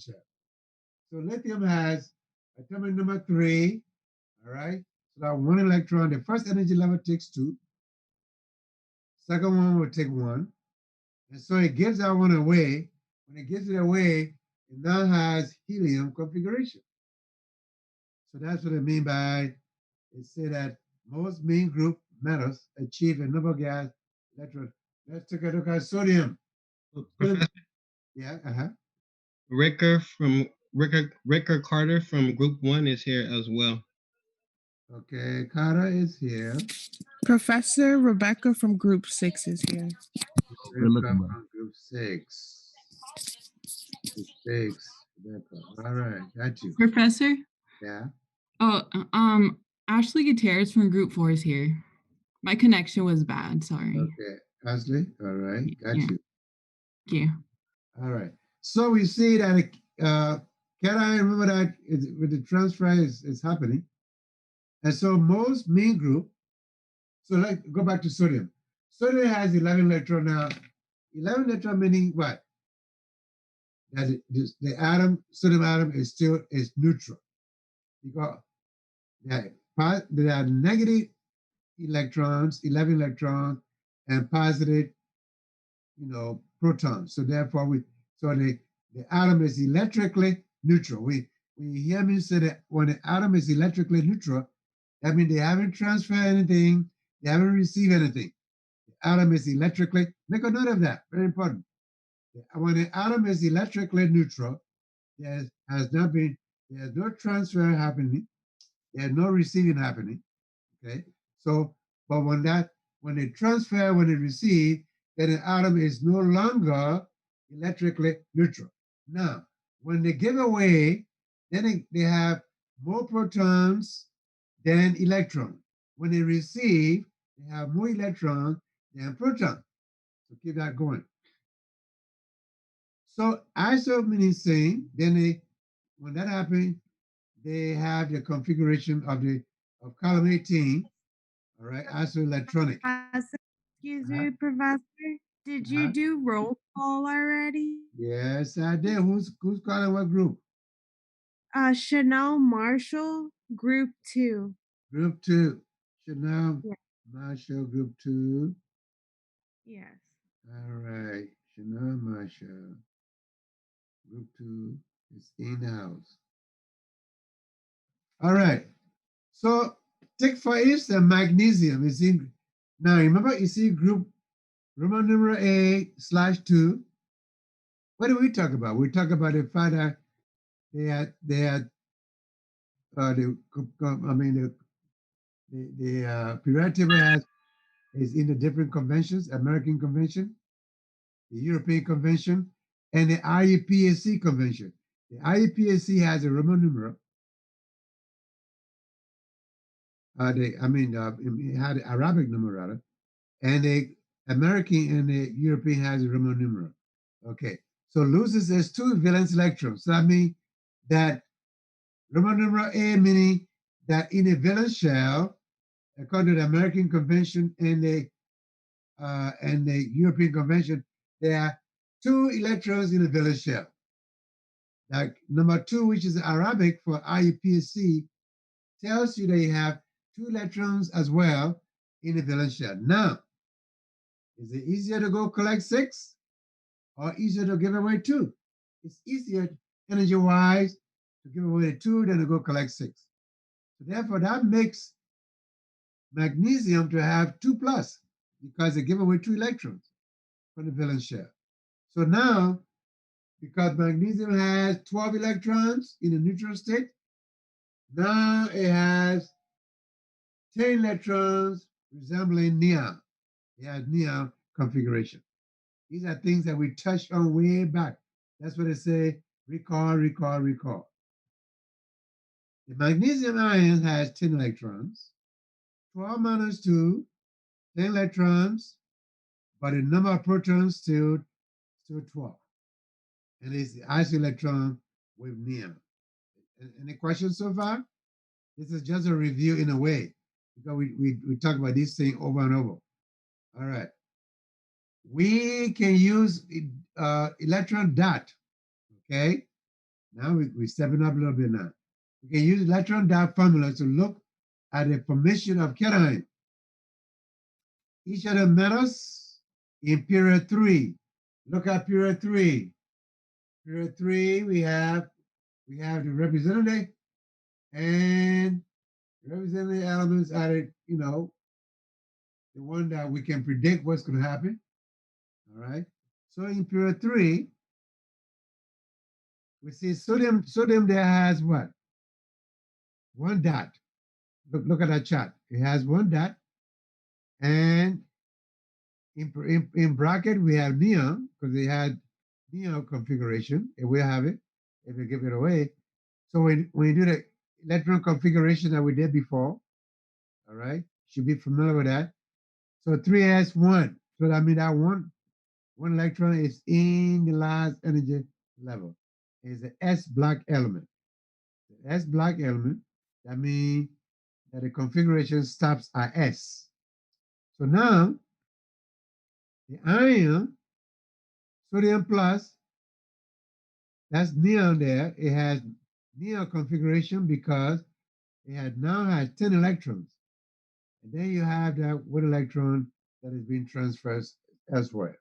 So lithium has atomic number 3, all right? So that one electron, the first energy level takes 2, second one will take 1, and so it gives that one away. When it gives it away, it now has helium configuration. So that's what I mean by it say that most main group metals achieve a noble gas electron. Let's take a look at sodium. Sodium, Professor yeah, Ricker Carter from Group One is here as well. okay, Kara is here. Professor Rebecca from Group 6 is here. We're Rebecca looking, bro. from group 6. Group 6. Rebecca. All right, got you. Professor? Yeah. Oh, Ashley Gutierrez from Group 4 is here. My connection was bad, sorry. Okay, Ashley. All right, got Yeah. you. Thank you. All right. So we see that can I remember that with the transfer is happening, and so most main group. So let's go back to sodium. Sodium has 11 electron now. 11 electron meaning what? That the atom, sodium atom is neutral because there are negative electrons, 11 electrons, and positive, protons. So therefore, the atom is electrically neutral. We hear me say that when the atom is electrically neutral, that means they haven't transferred anything, they haven't received anything. The atom is electrically, make a note of that, very important. When the atom is electrically neutral, there's no transfer happening, there's no receiving happening. Okay. So, but when they transfer, when they receive, then the atom is no longer electrically neutral. Now, when they give away, then they have more protons than electrons. When they receive, they have more electrons than protons. So keep that going. So iso means same. Then when that happens, they have the configuration of column 18. All right, isoelectronic. Excuse me, Professor. Did you do roll call already? Yes, I did. Who's calling what group? Chanel Marshall, Group 2. Group 2. Chanel Yeah. Marshall, Group 2. Yes. All right, Chanel Marshall, Group 2 is in the house. All right. So take for instance magnesium is in. Now remember, you see group Roman numeral A/2. What do we talk about? We talk about the fact that they had the periodic table is in the different conventions: American Convention, the European Convention, and the IUPAC Convention. The IUPAC has a Roman numeral. It had an Arabic numeral rather, and the American and the European has a Roman numeral. Okay, so loses has 2 valence electrons. So that means that Roman numeral A meaning that in a valence shell, according to the American Convention and the European Convention, there are 2 electrons in a valence shell. Like number 2, which is Arabic for IUPAC, tells you that you have 2 electrons as well in the valence shell. Now, is it easier to go collect 6 or easier to give away 2? It's easier energy-wise to give away 2 than to go collect 6. So therefore, that makes magnesium to have 2 plus because they give away 2 electrons from the valence shell. So now, because magnesium has 12 electrons in the neutral state, now it has 10 electrons resembling neon. It has neon configuration. These are things that we touched on way back. That's what they say, recall, recall, recall. The magnesium ion has 10 electrons, 12 minus 2, 10 electrons, but the number of protons still 12. And it's the isoelectron with neon. Any questions so far? This is just a review in a way, because we talk about this thing over and over. All right. We can use electron dot, okay? Now we're stepping up a little bit now. We can use electron dot formula to look at the formation of cation. Each of the metals in period 3. Look at period 3. Period 3, we have the representative and representative elements are the, the one that we can predict what's going to happen. All right. So in period 3, we see sodium there has what? One dot. Look at that chart. It has one dot. And in bracket, we have neon because they had neon configuration. If we have it, if we give it away. So when you do the electron configuration that we did before, all right, should be familiar with that. So 3s1. So that means that one electron is in the last energy level. It's the S block element. The S block element, that means that the configuration stops at S. So now, the ion, sodium plus, that's neon there. It has neon configuration because it now has 10 electrons. And then you have that one electron that is being transferred elsewhere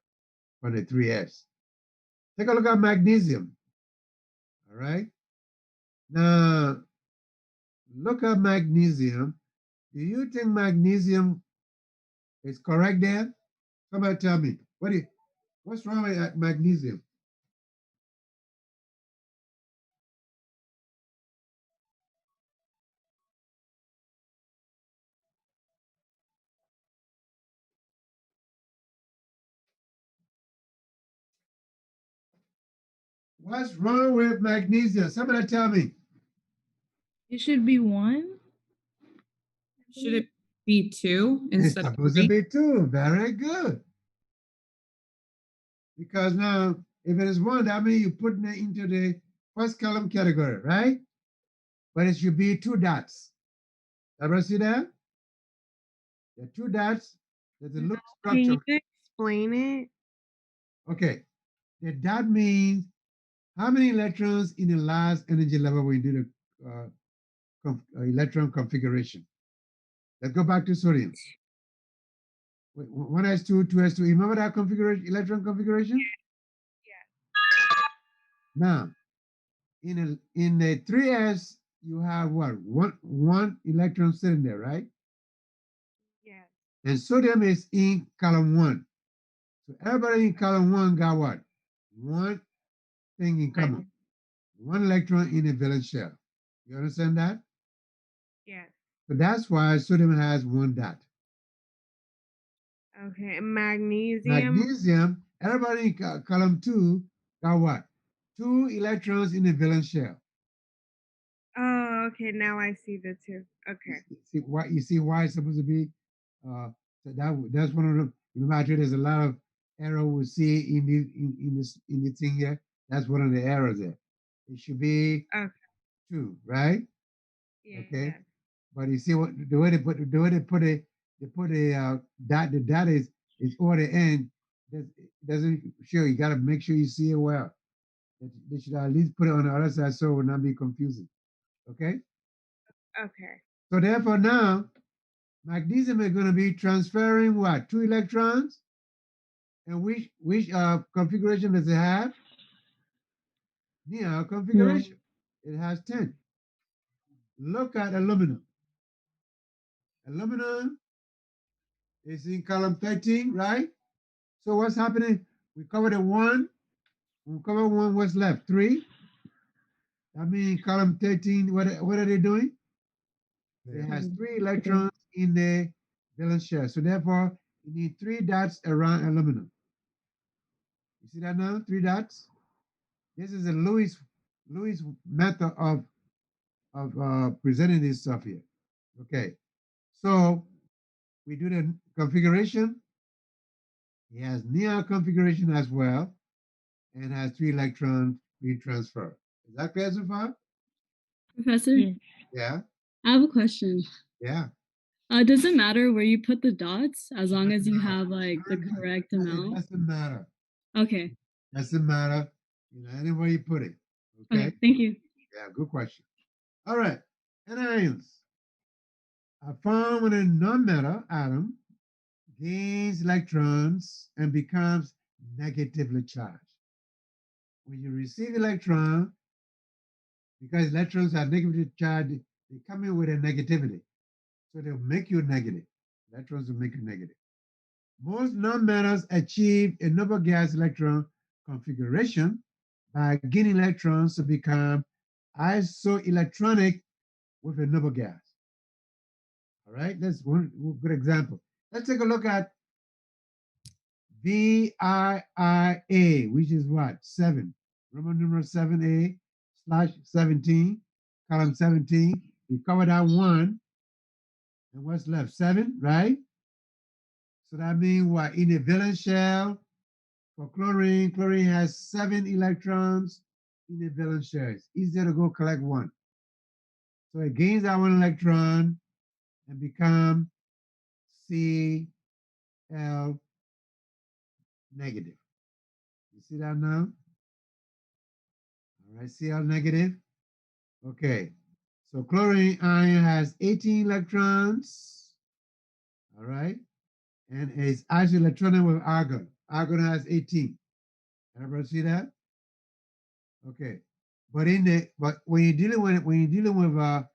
from the 3s. Take a look at magnesium. All right. Now, look at magnesium. Do you think magnesium is correct there? Somebody tell me. What's wrong with magnesium? What's wrong with magnesium? Somebody tell me. It should be 1. Should it be 2 It's instead of supposed to 3? be 2. Very good. Because now, if it is 1, that means you're putting it into the first column category, right? But it should be 2 dots. Everybody see that? The 2 dots, there's a loop Can structure. you explain it? Okay. The dot means how many electrons in the last energy level when you do the electron configuration. Let's go back to sodium. 1s2, 2s2. Remember that configuration, electron configuration? Yeah. Now, in the 3s, you have what? One electron sitting there, right? Yeah. And sodium is in column 1. So everybody in column 1 got what? One thing in common. One electron in a valence shell. You understand that? Yeah. So that's why sodium has 1 dot. Okay. Magnesium. Magnesium, everybody in column 2 got what? 2 electrons in a valence shell. Oh, okay. Now I see the 2. Okay. You see why it's supposed to be? So that's one of the. Remember, there's a lot of error we see in the thing here. That's one of the errors there. It should be Okay. 2, right? Yeah. Okay. Yeah. But you see what the way they put a dot. The dot is over the end. Doesn't show. You got to make sure you see it well. They should at least put it on the other side so it will not be confusing. Okay. Okay. So therefore now, magnesium is going to be transferring what? 2 electrons. And which configuration does it have? Neon configuration. It has 10. Look at aluminum. Aluminum is in column 13, right? So what's happening? We covered the 1. When we cover 1, what's left? 3. That means column 13, what are they doing? It has 3 electrons in the valence shell. So therefore, you need 3 dots around aluminum. You see that now? 3 dots. This is a Lewis method of presenting this stuff here. Okay. So we do the configuration. He has neon configuration as well, and has 3 electrons being transferred. Is that clear so far? Professor, Yeah. I have a question. Yeah. Does it matter where you put the dots as long as you have like the correct It amount? doesn't matter. Okay. Doesn't matter. Anywhere you put it. Okay. Okay, thank you. Yeah, good question. All right. Anions are found when a non-metal atom gains electrons and becomes negatively charged. When you receive electron, because electrons are negatively charged, they come in with a negativity. So they'll make you negative. Electrons will make you negative. Most nonmetals achieve a noble gas electron configuration by gaining electrons to become isoelectronic with a noble gas. All right, that's one good example. Let's take a look at VIIA, which is what? 7. Roman numeral 7A slash 17, column 17. We covered that one. And what's left? 7, right? So that means what? In a valence shell for chlorine, chlorine has 7 electrons in a valence shell. It's easier to go collect one. So it gains that one electron and become Cl negative. You see that now? All right, Cl negative. Okay, so chlorine ion has 18 electrons. All right, and it's isoelectronic with argon. Argon has 18. Everybody see that? Okay, but when you're dealing with a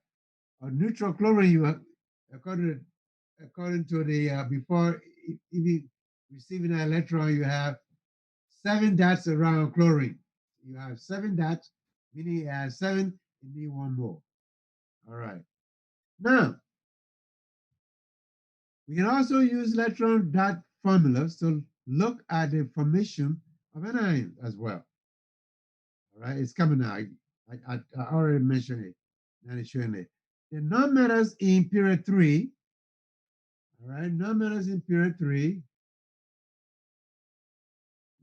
neutral chlorine, you according to the before even receiving an electron, you have 7 dots around chlorine. You have 7 dots, meaning it has 7, you need one more. All right. Now, we can also use electron dot formulas to look at the formation of an ion as well. All right, it's coming now. I already mentioned it. Now it's showing it. The nonmetals in period 3, all right, nonmetals in period 3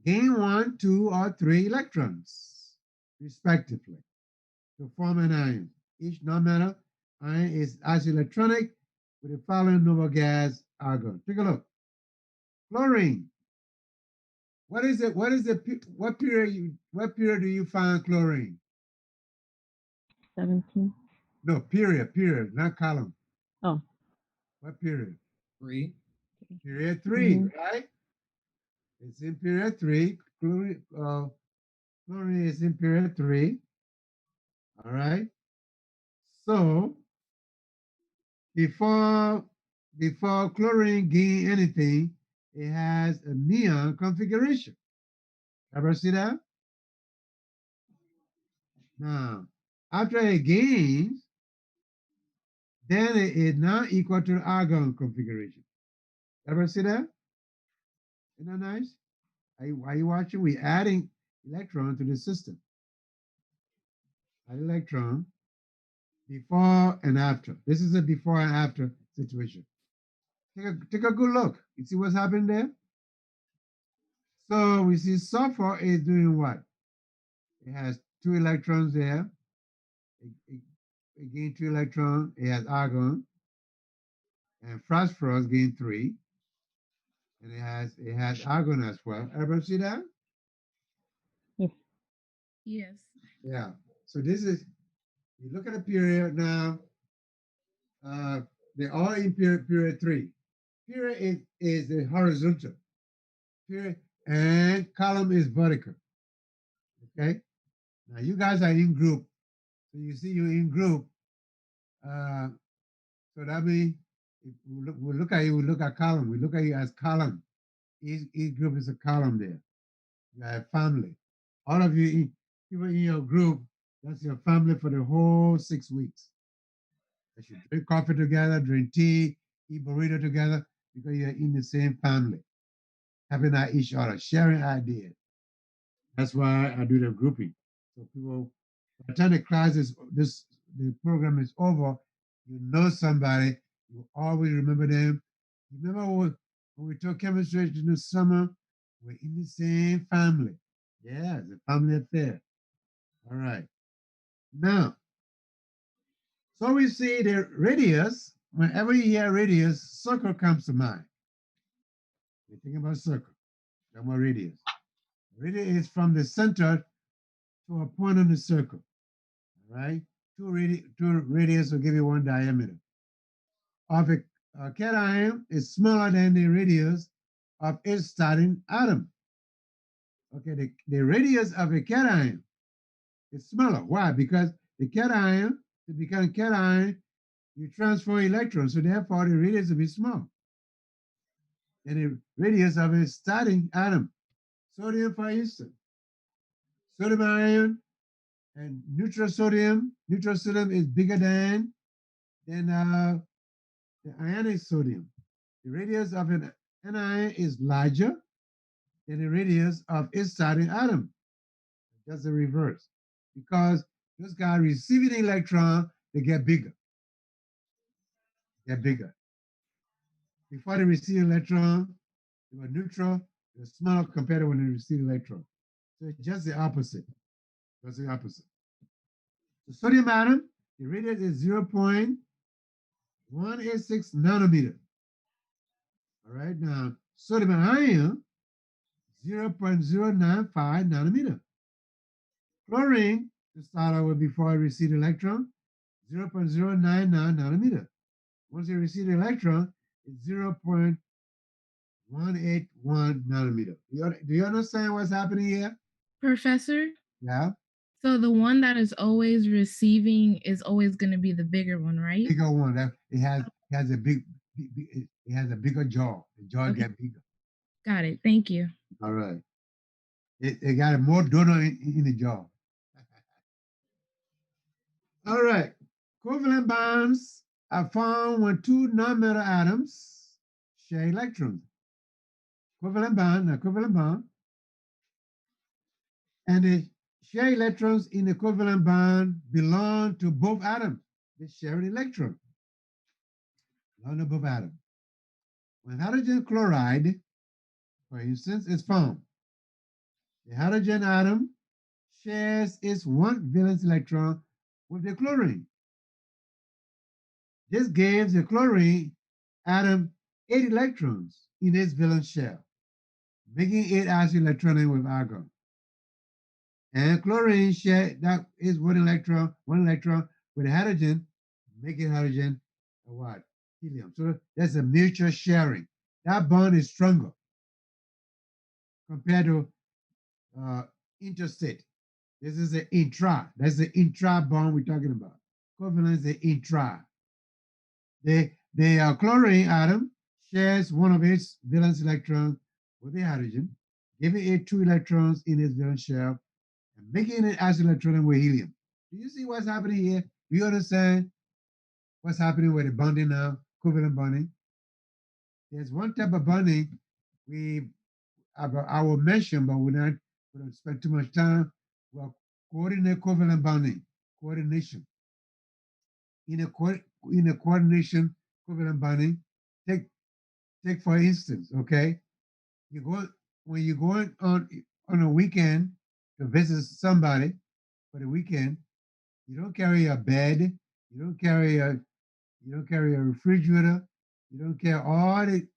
gain 1, 2, or 3 electrons, respectively, to form an ion. Each nonmetal ion is isoelectronic with the following noble gas argon. Take a look. Chlorine. What is it? What period do you find chlorine? 17. No, period, not column. Oh. What period? 3. Period 3, Mhm. right? It's in period 3. Chlorine is in period 3. All right. So before chlorine gain anything, it has a neon configuration. Ever see that? Now, after it gains, then it is now equal to the argon configuration. Ever see that? Isn't that nice? Are you watching? We're adding electron to the system. Add electron before and after. This is a before and after situation. Take a good look. You see what's happening there? So we see sulfur is doing what? It has 2 electrons there. It gained 2 electrons. It has argon. And phosphorus gained 3. And it has argon as well. Everybody see that? Yes. Yes. Yeah. So this is, you look at the period now, they're all in period 3. Period is the horizontal. Period, and column is vertical. Okay? Now you guys are in group. So you see you're in group. So that means if we look at you, we look at column. We look at you as column. Each group is a column there. You are a family. All of you, people in your group, that's your family for the whole 6 weeks. You should drink coffee together, drink tea, eat burrito together, because you're in the same family, helping out each other, sharing ideas. That's why I do the grouping. So people, by the time the class is the program is over, you know somebody, you always remember them. You remember when we took chemistry in the summer, we're in the same family. Yeah, it's a family affair. All right. Now, so we see the radius. Whenever you hear radius, circle comes to mind. We think about circle, then more radius. Radius is from the center to a point on the circle. All right? Two radius will give you one diameter. Of a cation is smaller than the radius of its starting atom. Okay, the radius of a cation is smaller. Why? Because the cation, to become cation, you transfer electrons, so therefore the radius will be small. And the radius of a starting atom. Sodium, for instance. Sodium ion and neutral sodium. Neutral sodium is bigger than the ionic sodium. The radius of an anion is larger than the radius of its starting atom. Just the reverse. Because those guys receiving electron, they get bigger. Get bigger. Before they receive electron, they were neutral, they were smaller compared to when they receive electron. So it's just the opposite. Just the opposite. The sodium atom, the radius is 0.186 nanometer. All right, now sodium ion, 0.095 nanometer. Chlorine, to start out with before it received electron, 0.099 nanometer. Once you receive the electron, it's 0.181 nanometer. Do you understand what's happening here? Professor, Yeah, so the one that is always receiving is always going to be the bigger one, right? bigger one. That it has a it has a bigger jaw. The jaw Okay. get bigger. Got it. Thank you. All right. It got more donor in the jaw. All right. Covalent bonds are found when two non-metal atoms share electrons. Covalent bond, and the share electrons in the covalent bond belong to both atoms. They share an electron. Belong to both atoms. When hydrogen chloride, for instance, is formed, the hydrogen atom shares its one valence electron with the chlorine. This gives the chlorine atom 8 electrons in its valence shell, making it isoelectronic with argon. And chlorine share that is one electron with hydrogen, making hydrogen a what? Helium. So that's a mutual sharing. That bond is stronger compared to interstate. This is the intra. That's the intra bond we're talking about. Covalent is the intra. The chlorine atom shares one of its valence electrons with the hydrogen, giving it 2 electrons in its valence shell, and making it isoelectronic with helium. Do you see what's happening here? Do you understand what's happening with the bonding now, covalent bonding? There's one type of bonding I will mention, but we don't spend too much time. Well, coordinate covalent bonding, coordination. In a coordination covalent bonding, take for instance, okay, when you're going on a weekend to visit somebody for the weekend, you don't carry a bed, you don't carry a refrigerator, you don't carry all the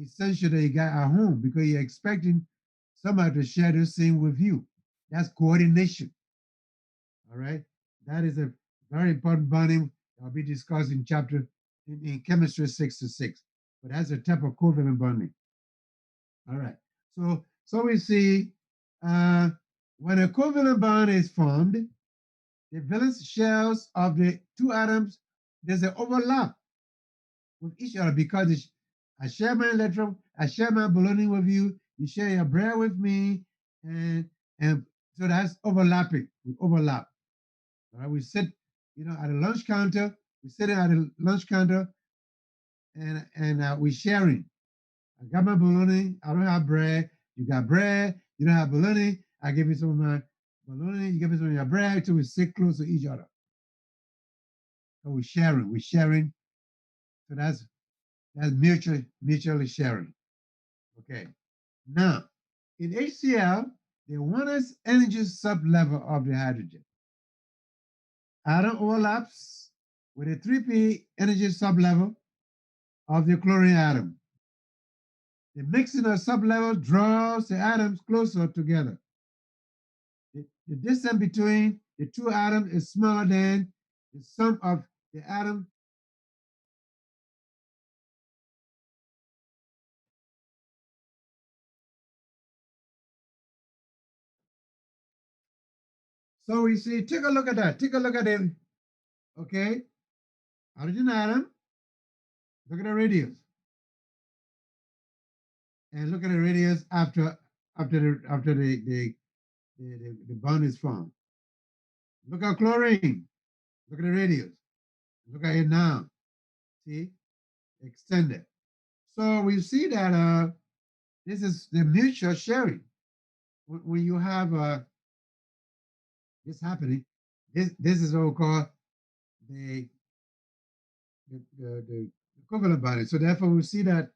essential that you got at home because you're expecting somebody to share this thing with you. That's coordination. All right, that is a very important bonding I'll be discussing in chemistry 6-6. But that's a type of covalent bonding. All right. So we see when a covalent bond is formed, the valence shells of the two atoms, there's an overlap with each other because I share my electron, I share my bologna with you, you share your bread with me, and so that's overlapping. We overlap. All right, we sit, at a lunch counter. We're sitting at a lunch counter, and we're sharing. I got my bologna. I don't have bread. You got bread. You don't have bologna. I give you some of my bologna. You give me some of your bread. So we sit close to each other. So we're sharing. We're sharing. So that's mutually sharing. Okay. Now, in HCl, the 1s energy sublevel of the hydrogen. Atom overlaps with a 3p energy sublevel of the chlorine atom. The mixing of sublevels draws the atoms closer together. the distance between the two atoms is smaller than the sum of the atom. So we see, take a look at that. Take a look at it. Okay. Hydrogen atom. Look at the radius. And look at the radius after the bond is formed. Look at chlorine. Look at the radius. Look at it now. See? Extended. So we see that this is the mutual sharing. When you have this happening, this is what we call the equivalent bonding. So therefore we see that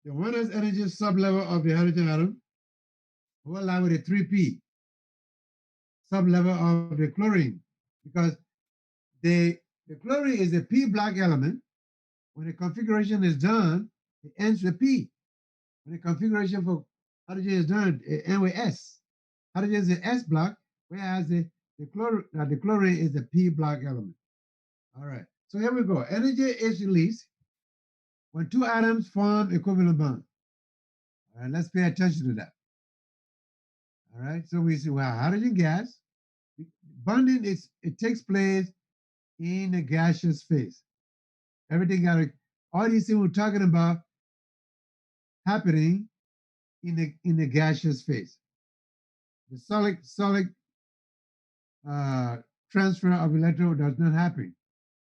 the 1s energy sublevel of the hydrogen atom overlap with a 3p sublevel of the chlorine, because the chlorine is a p block element. When the configuration is done, it ends with p. When the configuration for hydrogen is done, it ends with s. Hydrogen is the s block, whereas the chlorine is the p block element. All right, so here we go. Energy is released when two atoms form equivalent bond. All right, let's pay attention to that. All right, so we see, well, hydrogen gas, bonding it takes place in the gaseous phase. Everything all these things we're talking about happening in the gaseous phase. The solid transfer of electron does not happen.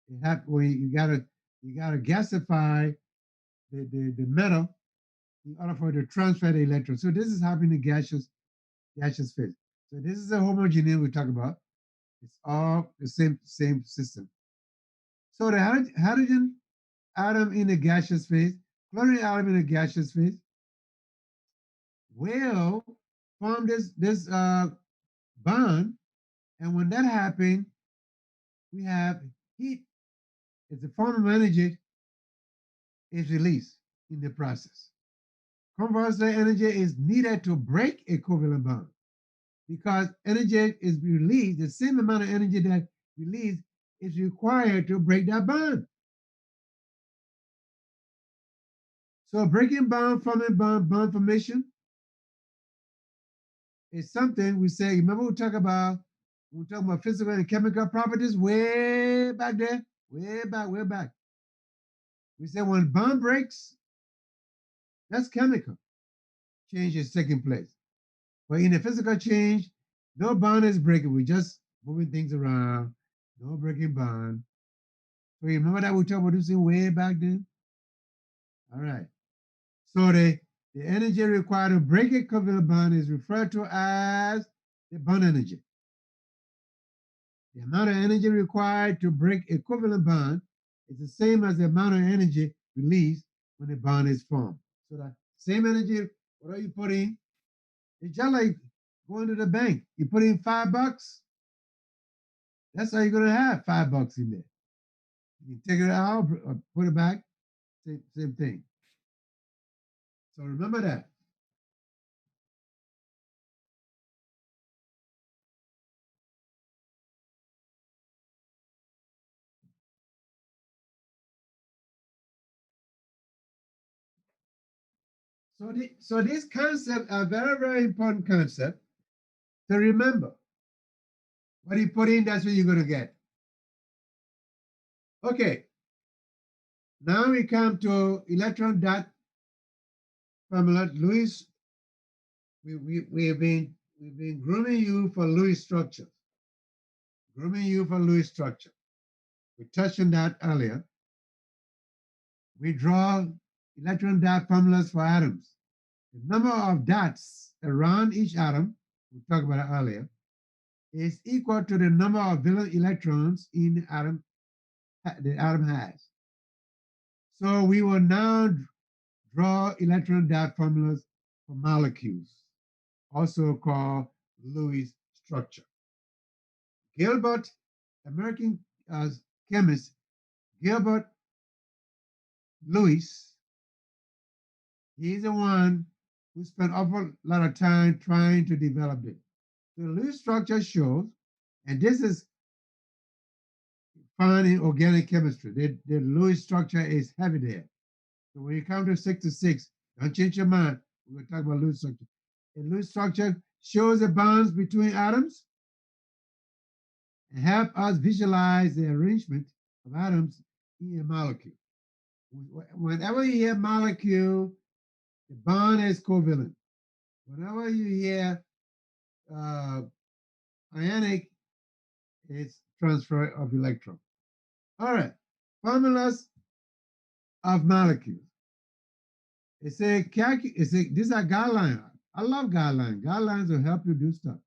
It happens when you gotta gasify the metal in order for it to transfer the electron. So this is happening in gaseous phase. So this is a homogeneous we talk about. It's all the same system. So the hydrogen atom in the gaseous phase, chlorine atom in the gaseous phase will form this bond, and when that happens, we have heat. It's a form of energy is released in the process. Conversely, energy is needed to break equivalent bond, because energy is released, the same amount of energy that released is required to break that bond. So breaking bond, forming bond formation is something we say, remember we talk about physical and chemical properties way back there, way back. We say when bond breaks, that's chemical change is taking place. But in a physical change, no bond is breaking. We're just moving things around, no breaking bond. So you remember that we talked about this way back then? All right. So the energy required to break a covalent bond is referred to as the bond energy. The amount of energy required to break a covalent bond is the same as the amount of energy released when a bond is formed. So that same energy, whatever you put in, it's just like going to the bank. You put in $5, that's how you're gonna have $5 in there. You can take it out or put it back, same thing. So remember that. So these concepts are very important concept to remember. What you put in, that's what you're gonna get. Okay. Now we come to electron dot formula. Lewis, we've been grooming you for Lewis structure. Grooming you for Lewis structure. We touched on that earlier. We draw electron dot formulas for atoms. The number of dots around each atom, we talked about it earlier, is equal to the number of valence electrons in the atom has. So we will now draw electron dot formulas for molecules, also called Lewis structure. Gilbert, American chemist Gilbert Lewis, he's the one who spent an awful lot of time trying to develop it. The Lewis structure shows, and this is found in organic chemistry. The Lewis structure is heavy there. So when you come to 66, don't change your mind. We're going to talk about Lewis structure. The Lewis structure shows the bonds between atoms and help us visualize the arrangement of atoms in a molecule. Whenever you hear molecule, the bond is covalent. Whenever you hear ionic, it's transfer of electron. All right, formulas of molecules. These are guidelines. I love guidelines. Guidelines will help you do stuff.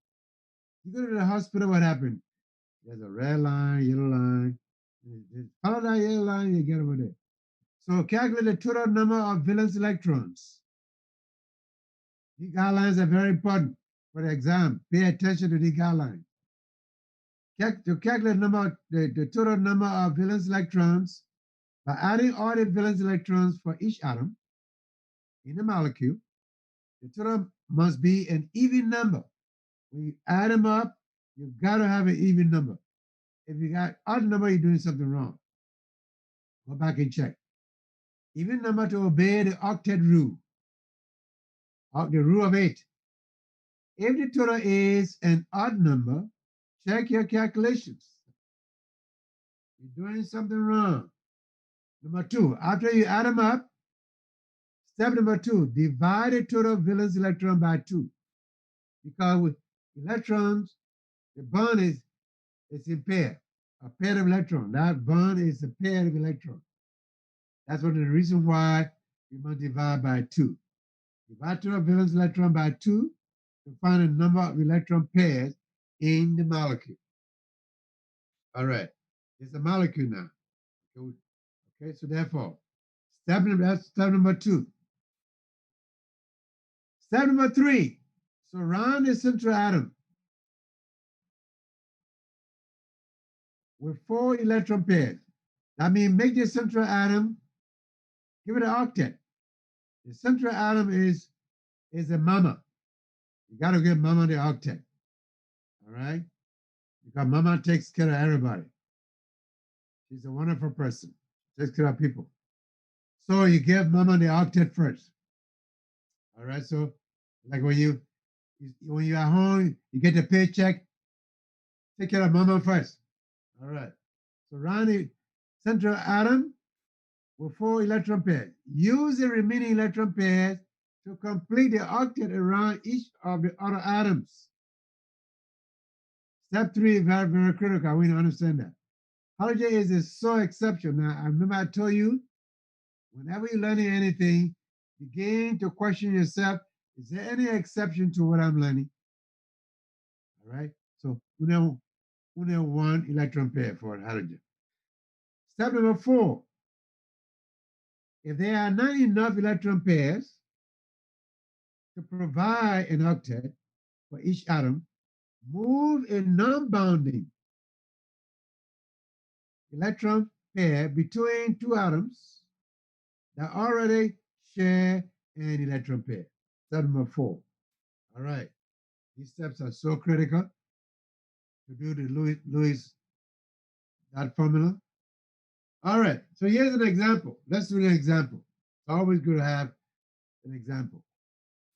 You go to the hospital, what happened? There's a red line, yellow line. Follow that yellow line, you get over there. So calculate the total number of valence electrons. These guidelines are very important for the exam. Pay attention to these guidelines. To calculate the total number of valence electrons by adding all the valence electrons for each atom in the molecule, the total must be an even number. When you add them up, you've got to have an even number. If you got odd number, you're doing something wrong. Go back and check. Even number to obey the octet rule, the rule of 8. If the total is an odd number, check your calculations. You're doing something wrong. Number 2, after you add them up, step number 2, divide the total valence electron by 2. Because with electrons, the bond is in pair, a pair of electrons. That bond is a pair of electrons. That's one of the reasons why you must divide by 2. Divide total valence electron by 2 to find the number of electron pairs in the molecule. All right, it's a molecule now. Okay, so therefore, that's step number 2. Step number 3, surround the central atom with 4 electron pairs. That means make the central atom, give it an octet. The central atom is a mama. You got to give mama the octet. All right? Because mama takes care of everybody. She's a wonderful person. Takes care of people. So you give mama the octet first. All right? So like when you're at home, you get the paycheck, take care of mama first. All right. Surround the central atom with 4 electron pairs. Use the remaining electron pairs to complete the octet around each of the other atoms. Step 3 is very, very critical. We need to understand that. Halogen is so exceptional. Now, I remember I told you, whenever you're learning anything, begin to question yourself, is there any exception to what I'm learning? All right. So we know 1 electron pair for halogen. Step number 4. If there are not enough electron pairs to provide an octet for each atom, move a non-bounding electron pair between 2 atoms that already share an electron pair. Step number 4. All right. These steps are so critical to do the Lewis that formula. All right. So here's an example. Let's do an example. It's always good to have an example.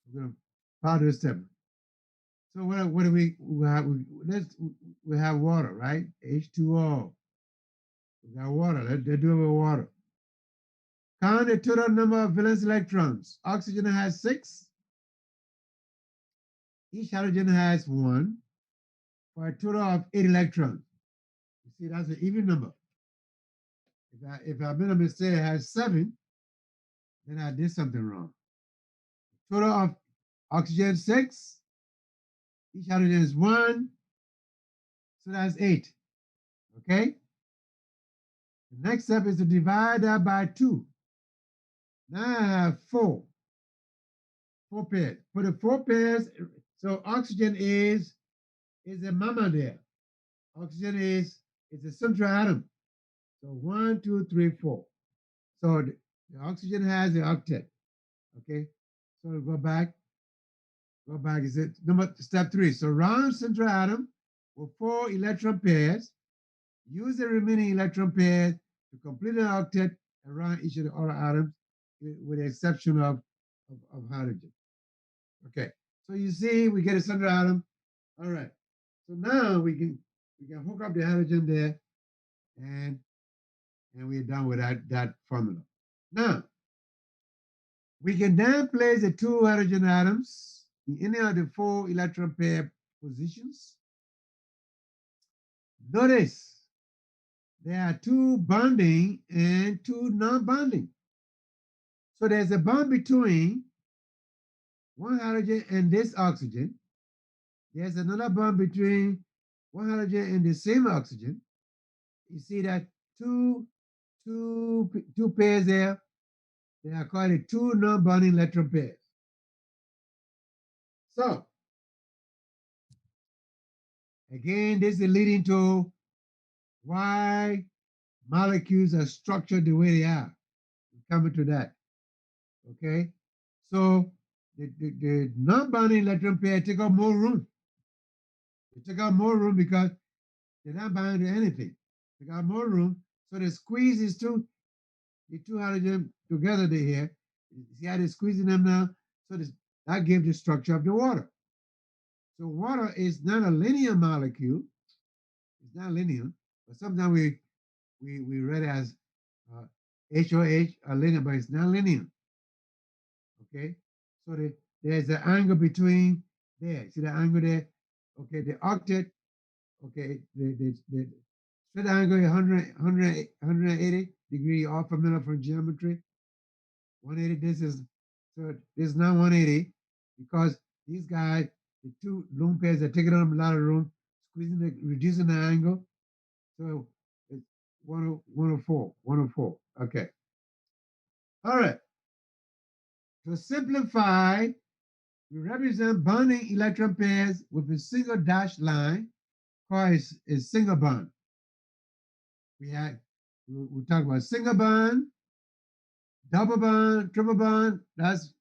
We're going to follow this step. So what do we have? We have water, right? H2O. We got water. Let's do it with water. Count the total number of valence electrons. Oxygen has 6. Each hydrogen has 1 for a total of 8 electrons. You see, that's an even number. If I made a mistake, it has 7, then I did something wrong. Total of oxygen 6. Each hydrogen is 1. So that's 8. Okay? The next step is to divide that by 2. Now I have 4. 4 pairs. For the 4 pairs, so oxygen is a mama there. Oxygen is a central atom. So 1, 2, 3, 4. So the oxygen has the octet. Okay? So we'll go back. Go back. Is it step 3? Surround central atom with 4 electron pairs. Use the remaining electron pairs to complete an octet around each of the other atoms, with the exception of hydrogen. Okay. So you see, we get a central atom. All right. So now we can hook up the hydrogen there, and we're done with that formula. Now we can then place the 2 hydrogen atoms in any of the 4 electron pair positions. Notice there are 2 bonding and 2 non-bonding. So there's a bond between one hydrogen and this oxygen. There's another bond between one hydrogen and the same oxygen. You see that two pairs there. They are called the 2 non-bonding electron pairs. So again, this is leading to why molecules are structured the way they are. We're coming to that. Okay, so the non-bonding electron pair take up more room. They take up more room because they're not bound to anything. They got more room, so they squeeze the 2 hydrogen together here. See how they're squeezing them now? So that gives the structure of the water. So water is not a linear molecule. It's not linear, but sometimes we read it as HOH, a linear, but it's not linear. Okay, so there's an angle between there. See the angle there? Okay, the octet. Okay, the straight angle is 180 degree, all familiar from geometry. 180. This is not 180 because these guys, the 2 lone pairs, are taking up a lot of room, reducing the angle. So it's 104, 104. Okay. All right. To simplify, we represent bonding electron pairs with a single dashed line called a single bond. We talk about single bond, double bond, triple bond. That's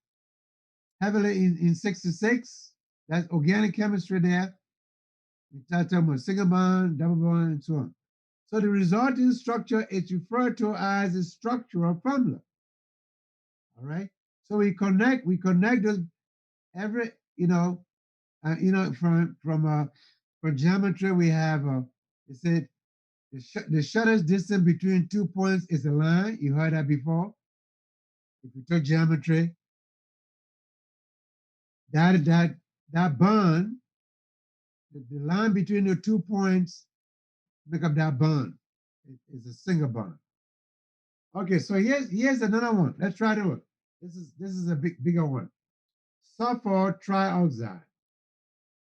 heavily in 66. That's organic chemistry there. We start talking about single bond, double bond, and so on. So the resulting structure is referred to as a structural formula. All right. So we connect those every, from geometry we have it said the shortest distance between 2 points is a line. You heard that before. If you took geometry, that bond, the line between the 2 points make up that bond. It's a single bond. Okay, so here's another one. Let's try to. This is a bigger one. Sulfur trioxide.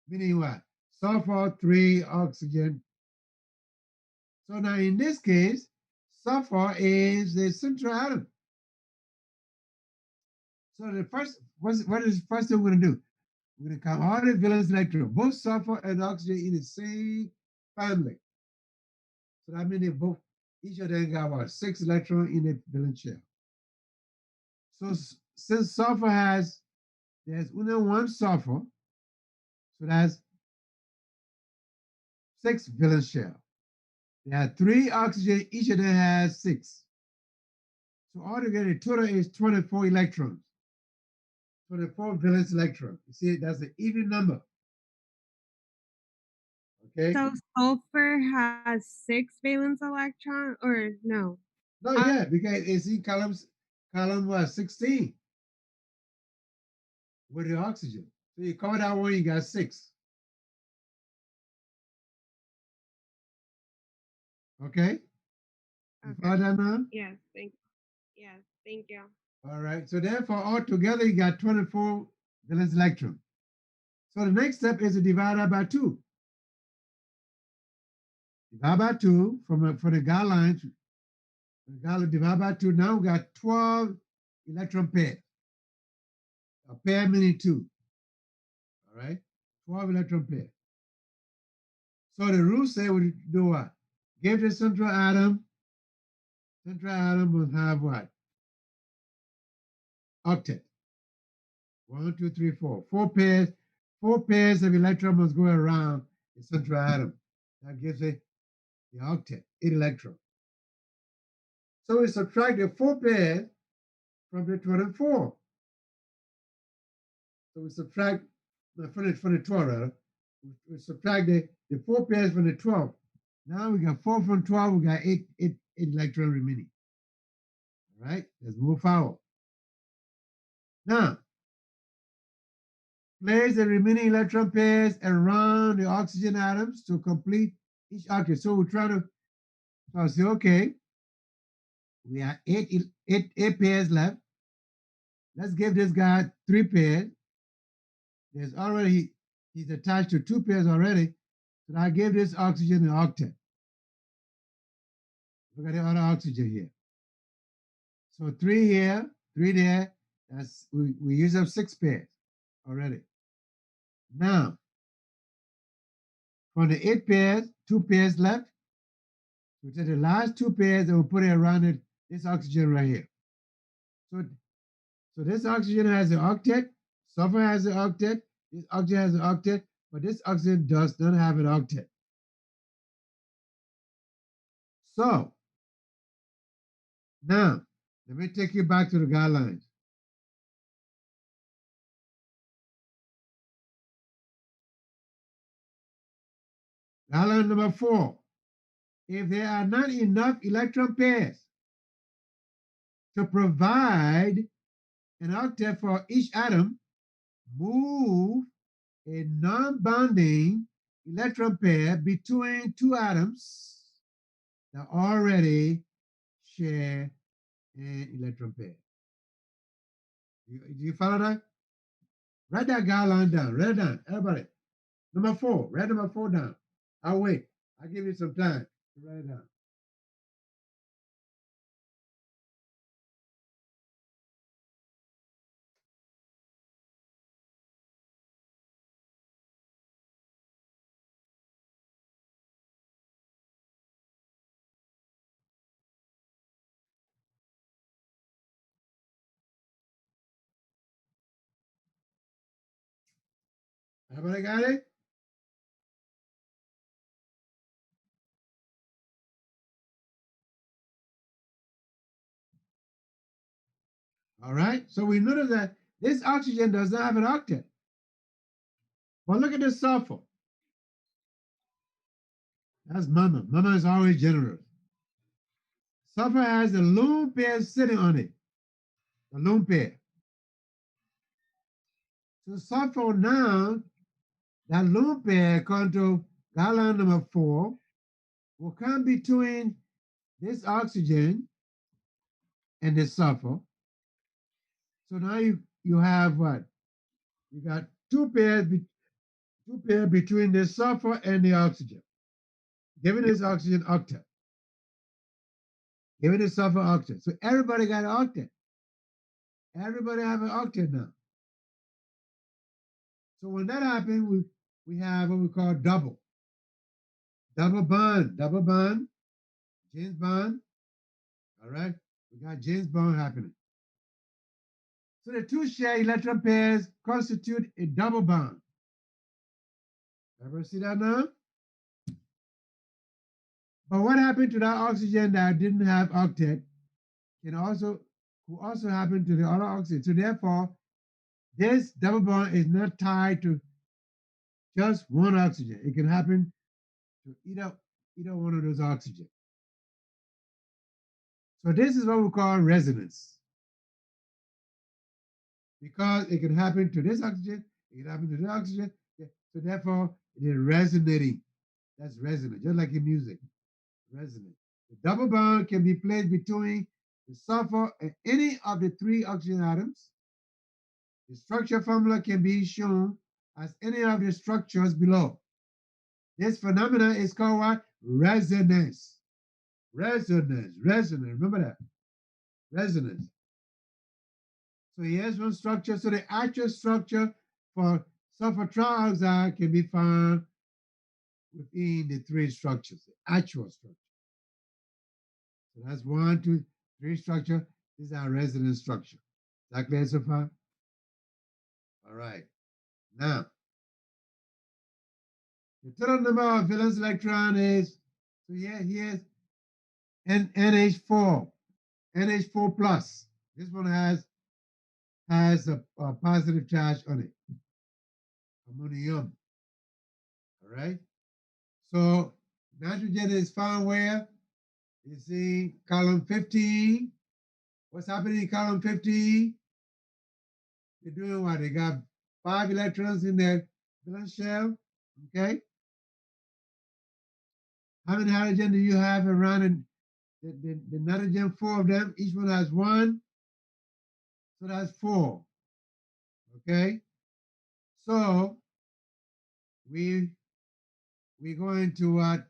Meaning what? Sulfur 3 oxygen. So now in this case, sulfur is the central atom. So what is the first thing we're going to do? We're going to count all the valence electrons, both sulfur and oxygen in the same family. So that means each of them got about 6 electrons in the valence shell. So since sulfur there's only 1 sulfur, so that's 6 valence shell. There are 3 oxygen, each of them has 6. So altogether, the total is 24 electrons. 24 valence electrons. You see, that's an even number. Okay? So sulfur has 6 valence electron, or no? No, yeah, because it's in column 16 with the oxygen. So you cover that one, you got 6. Okay? You follow that now? Yes, thank you. All right. So therefore, altogether, you got 24 valence electrons. So the next step is to divide that by 2. Divide by 2 for the guidelines. Divide by 2. Now we got 12 electron pairs. A pair meaning 2. All right. 12 electron pairs. So the rule says we do what? Give the central atom. Central atom will have what? Octet. 1, 2, 3, 4. 4 pairs. 4 pairs of electrons must go around the central atom. That gives it the octet, 8 electrons. So we subtract the 4 pairs from the 24. So we subtract from the 12, rather. We subtract the 4 pairs from the 12. Now we got 4 from 12, we got 8 electrons remaining. All right, let's move forward. Now, place the remaining electron pairs around the oxygen atoms to complete each octet. So we're trying to, so I'll say, okay, we have eight pairs left. Let's give this guy 3 pairs. There's already, he's attached to 2 pairs already. So I gave this oxygen an octet. Look at the other oxygen here. So 3 here, 3 there. That's we use up 6 pairs already. Now, from the 8 pairs, 2 pairs left. We take the last 2 pairs and we'll put it around it, this oxygen right here. So this oxygen has an octet, sulfur has an octet, this oxygen has an octet, but this oxygen does not have an octet. So now, let me take you back to the guidelines. Guideline number 4. If there are not enough electron pairs to provide an octet for each atom, move a non-bonding electron pair between 2 atoms that already share an electron pair. Do you follow that? Write that guideline down. Write it down, everybody. Number 4. Write number 4 down. I'll wait. I'll give you some time to write it down. Everybody got it? All right, so we notice that this oxygen does not have an octet. But look at this sulfur. That's mama. Mama is always generous. Sulfur has a lone pair sitting on it. A lone pair. So sulfur now, that lone pair, according to guideline number 4, will come between this oxygen and this sulfur. So now you have what? You got 2 pairs between the sulfur and the oxygen, giving this oxygen octet. Giving the sulfur octet. So everybody got an octet. Everybody have an octet now. So when that happens, we have what we call double bond, James bond. All right, we got James bond happening. So the 2 shared electron pairs constitute a double bond. Ever see that now? But what happened to that oxygen that didn't have octet could also happen to the other oxygen. So therefore, this double bond is not tied to just one oxygen. It can happen to either one of those oxygen. So this is what we call resonance. Because it can happen to this oxygen, it can happen to this oxygen. So therefore, it is resonating. That's resonant, just like in music. Resonant. The double bond can be placed between the sulfur and any of the 3 oxygen atoms. The structure formula can be shown as any of the structures below. This phenomenon is called what? Resonance. Resonance. Remember that. Resonance. So here's one structure. So the actual structure for sulfur trioxide can be found within the 3 structures, the actual structure. So that's 1, 2, 3 structure. These are resonance structure. Is that clear so far? All right. Now, The total number of valence electron is, so here's NH4, NH4 plus. This one has a positive charge on it, ammonium. All right. So nitrogen is found where? You see column 15. What's happening in column 15? They're doing what? They got 5 electrons in their valence shell. Okay. How many hydrogen do you have around the nitrogen? 4 of them. Each one has 1. So that's 4. Okay. So we're going to what?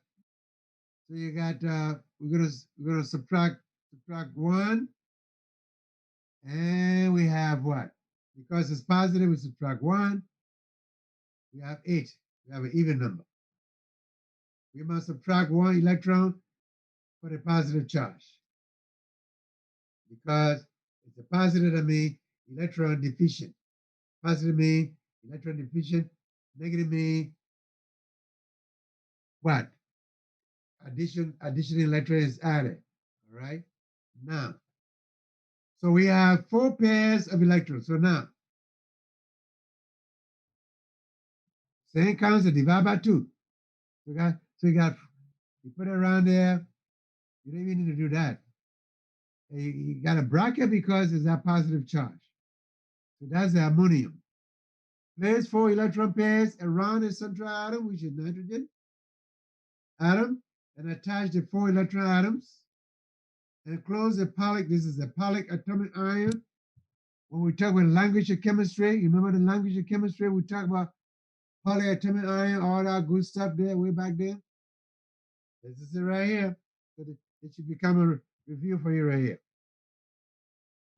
So you got we're gonna subtract 1, and we have what? Because it's positive, we subtract 1. We have 8. We have an even number. We must subtract 1 electron for the positive charge. Because it's a positive, that means electron deficient. Positive means electron deficient. Negative means what? Additional electron is added. All right. Now, so we have 4 pairs of electrons. So now, same concept, divide by 2. So you put it around there. You don't even need to do that. You got a bracket because it's a positive charge. So that's the ammonium. Place 4 electron pairs around the central atom, which is nitrogen atom, and attach the 4 electron atoms and close the Pollock. This is the Pollock atomic ion. When we talk about language of chemistry, you remember the language of chemistry? We talk about polyatomic ion, all that good stuff there, way back there. This is it right here. So it should become a review for you right here.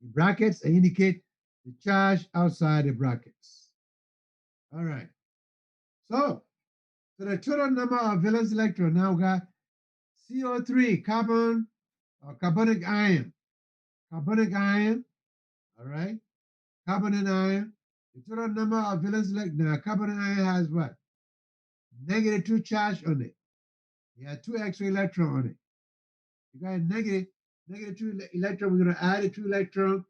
The brackets indicate the charge outside the brackets. All right. So the total number of valence electrons now got CO3, carbon or carbonic ion. Carbonic ion, all right? Carbonic ion. The total number of valence electrons. Now, carbonic ion has what? -2 charge on it. You have 2 extra electrons on it. You got a negative 2 electron. We're going to add a 2 electron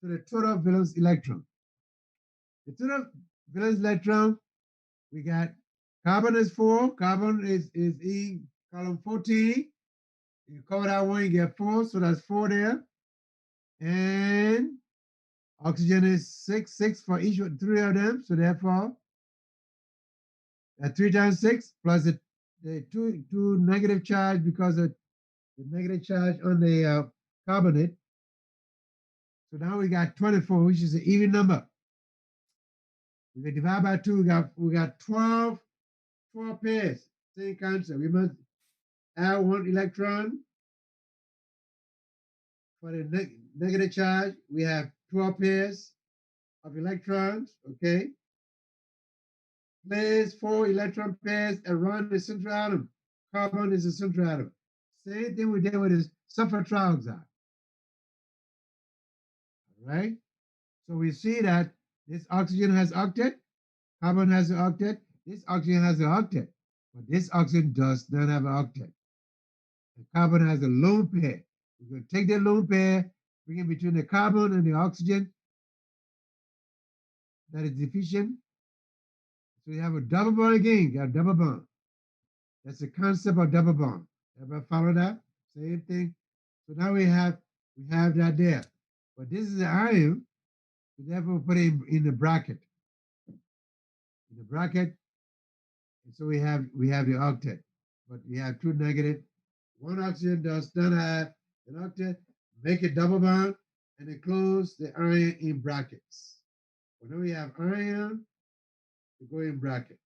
to the total valence electron. The total valence electron, we got carbon is 4. Carbon is E, column 14. You cover that one, you get 4. So that's 4 there. And oxygen is 6 for each 3 of them. So therefore, that 3 times 6 plus the two negative charge because of the negative charge on the carbonate. So now we got 24, which is an even number. We can divide by 2. We got 12 pairs. Same concept. We must add 1 electron for the negative charge. We have 12 pairs of electrons. Okay. Place 4 electron pairs around the central atom. Carbon is the central atom. Same thing we did with the sulfur trioxide. All right. So we see that this oxygen has octet, carbon has an octet, this oxygen has an octet, but this oxygen does not have an octet. The carbon has a lone pair. We're going to take the lone pair, bring it between the carbon and the oxygen that is deficient. So you have a double bond again, you got a double bond. That's the concept of double bond. Everybody follow that? Same thing. So now we have that there. But this is the ion, so therefore put it in the bracket. In the bracket, and so we have the octet, but we have 2 negative. 1 oxygen does not have an octet. Make a double bond and then close the ion in brackets. Whenever we have ion, we go in bracket.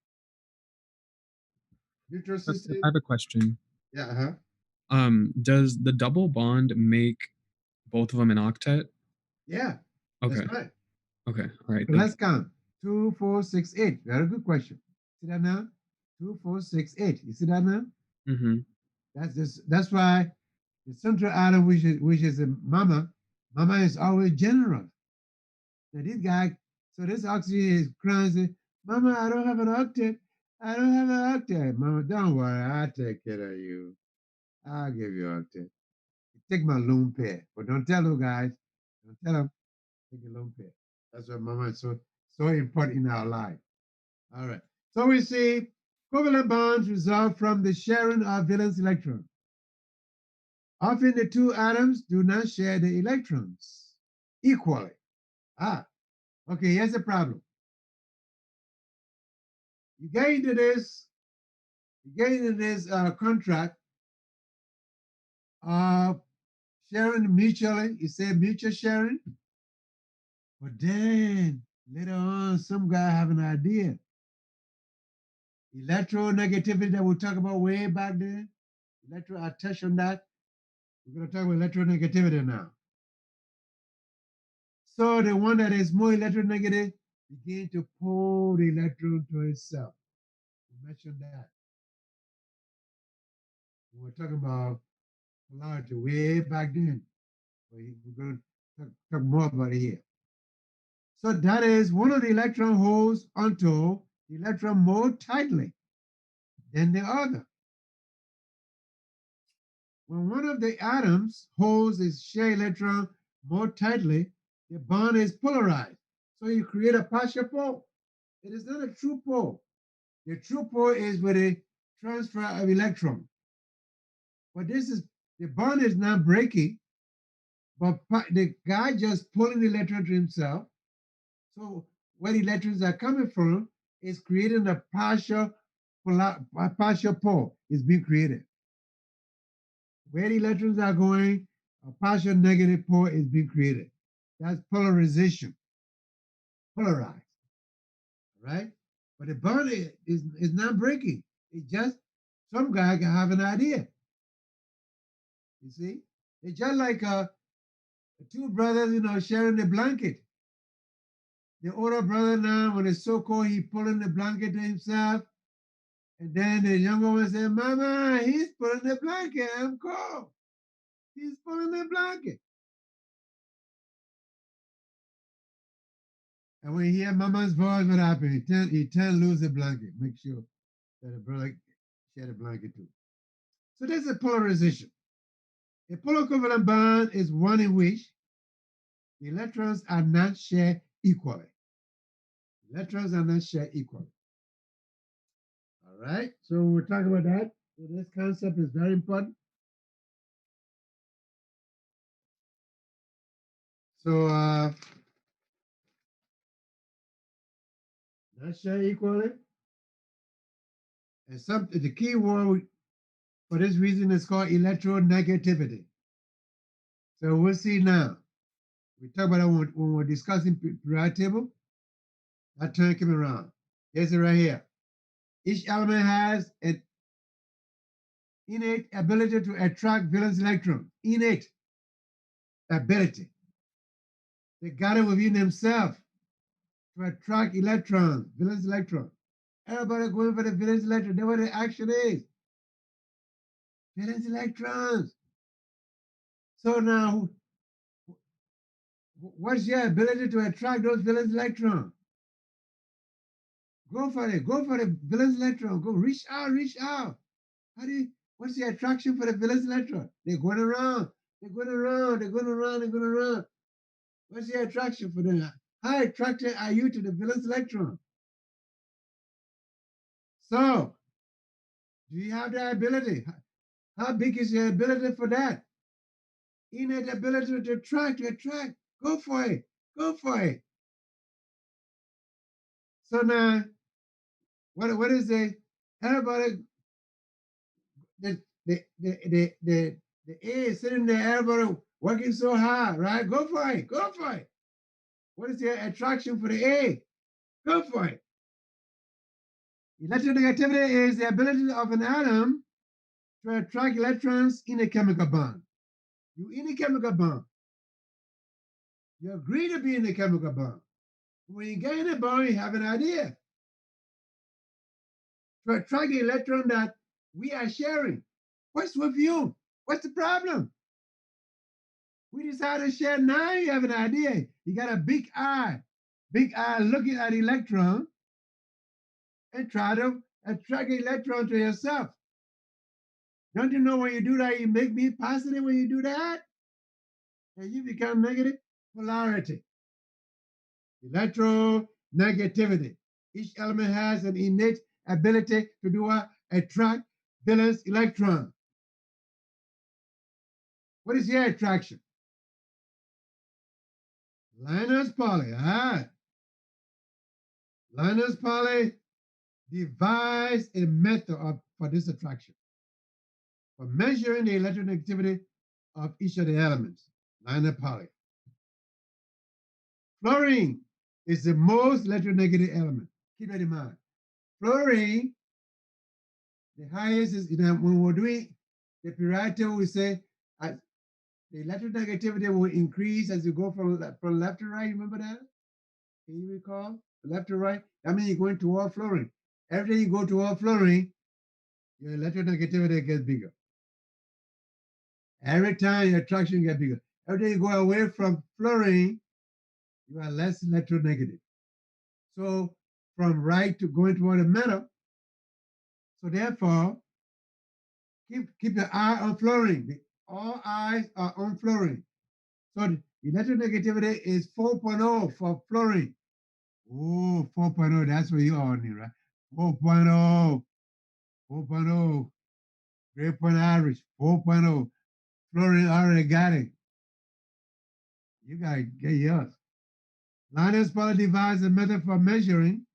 Neutral system. I have a question. Yeah. Does the double bond make both of them an octet? Yeah. Okay. That's right. Okay. All right. So let's count. 2, 4, 6, 8. Very good question. See that now? 2, 4, 6, 8. You see that now? Mm-hmm. That's why the central atom, which is a mama is always generous. Now this guy, so this oxygen is crying, say, Mama, I don't have an octet. I don't have an octet, Mama. Don't worry, I'll take care of you. I'll give you an octet. Take my loan pair, but don't tell them, guys. Don't tell them. Take a loan pair. That's why Mama is so important in our life. All right. So we see covalent bonds result from the sharing of valence electrons. Often the two atoms do not share the electrons equally. Okay, here's the problem. You get into this contract of sharing mutually. You say mutual sharing, but then later on, some guy have an idea. Electronegativity that we'll talk about way back then. I'll touch on that. We're going to talk about electronegativity now. So the one that is more electronegative begin to pull the electron to itself. We mentioned that. We're talking about polarity way back then. We're going to talk more about it here. So that is one of the electron holds onto the electron more tightly than the other. When one of the atoms holds its shared electron more tightly, the bond is polarized. So you create a partial pole. It is not a true pole. The true pole is with a transfer of electron. But the bond is not breaking, but the guy just pulling the electron to himself. So where the electrons are coming from is creating a partial pole is being created. Where the electrons are going, a partial negative pole is being created. That's polarization, polarized, right? But the bond is not breaking. It's just some guy can have an idea. You see? It's just like two brothers, sharing the blanket. The older brother now, when it's so cold, he pulling the blanket to himself. And then the younger one said, Mama, he's pulling the blanket. I'm cold. He's pulling the blanket. And when he hear Mama's voice, what happened? He turn loose the blanket. Make sure that the brother share the blanket too. So there's a polarization. A polar covalent bond is one in which the electrons are not shared equally. Electrons are not shared equally. All right, so we're talking about that. So this concept is very important. So not share equally. And the key word for this reason is called electronegativity. So we'll see now. We talk about it when we're discussing periodic table. That term came around. Here's it right here. Each element has an innate ability to attract valence electrons. Innate ability. They got it within themselves to attract electrons, valence electrons. Everybody going for the valence electron. That's what the action is. Valence electrons. So now, what's your ability to attract those valence electrons? Go for it. Go for the valence electron. Go reach out, reach out. What's the attraction for the valence electron? They're going around. They're going around. They're going around. They're going around. What's the attraction for them? How attracted are you to the valence electron? So, do you have the ability? How big is your ability for that? Innate ability to attract, Go for it. Go for it. So now, what is everybody? The A is sitting there, everybody working so hard, right? Go for it. Go for it. What is the attraction for the A? Go for it. Electronegativity is the ability of an atom to attract electrons in a chemical bond. You in a chemical bond. You agree to be in a chemical bond. When you get in a bond, you have an idea to attract the electron that we are sharing. What's with you? What's the problem? We decided to share. Now you have an idea. You got a big eye looking at electron and try to attract an electron to yourself. Don't you know when you do that, you make me positive when you do that? And you become negative polarity. Electronegativity. Each element has an innate ability to do what? Attract valence electron. What is your attraction? Linus Pauling. Linus Pauling devised a method for this attraction, for measuring the electronegativity of each of the elements. Linus Pauling. Fluorine is the most electronegative element. Keep that in mind. Fluorine, the highest is, when we're doing the periodic table, we say the electronegativity will increase as you go from left to right. Remember that? Can you recall? Left to right? That means you're going toward fluorine. Every time you go toward fluorine, your electronegativity gets bigger. Every time your attraction gets bigger. Every time you go away from fluorine, you are less electronegative. So from right to going toward the metal. So therefore, keep your eye on fluorine. All eyes are on fluorine. So the electronegativity is 4.0 for fluorine. Oh, 4.0, that's where you are on here, right? 4.0, 4.0, grade point average, 4.0. Fluorine already got it. You gotta get yours. Linus Pauling devised a method for measuring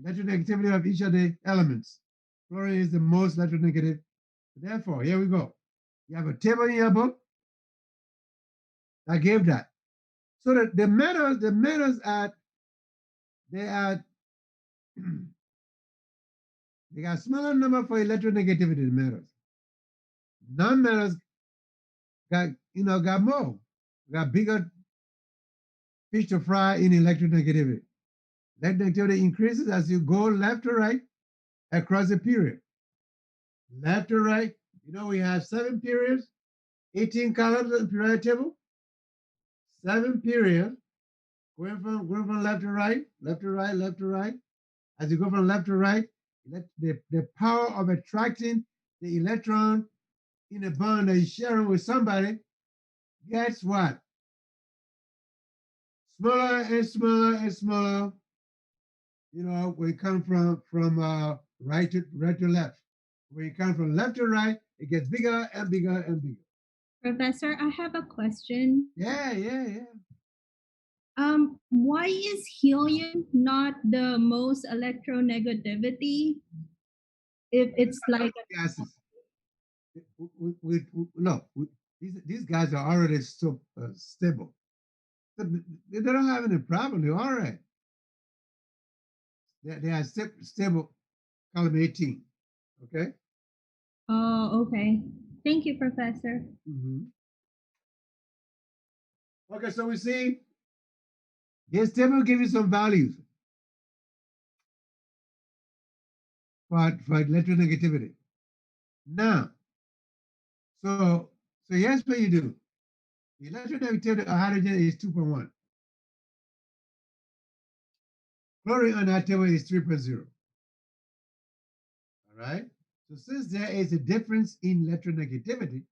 electronegativity of each of the elements. Fluorine is the most electronegative. Therefore, here we go. You have a table in your book. I gave that. So the metals they got smaller number for electronegativity than metals. Non-metals got more, got bigger fish to fry in electronegativity. Electronegativity increases as you go left to right across the period. Left to right, we have 7 periods, 18 columns in the periodic table. 7 periods, going from left to right, left to right, left to right. As you go from left to right, the power of attracting the electron in a bond that you're sharing with somebody, guess what? Smaller and smaller and smaller. We come from right to left. When you come from left to right, it gets bigger and bigger and bigger. Professor, I have a question. Yeah. Why is helium not the most electronegativity? If it's like gases. These guys are already so stable. They don't have any problem. They're all right. They are stable. Column 18. Okay. Oh, okay. Thank you, Professor. Okay, so we see this table gives you some values for electronegativity. Now, so here's what you do. The electronegativity of hydrogen is 2.1. Chlorine on that table is 3.0. All right. So since there is a difference in electronegativity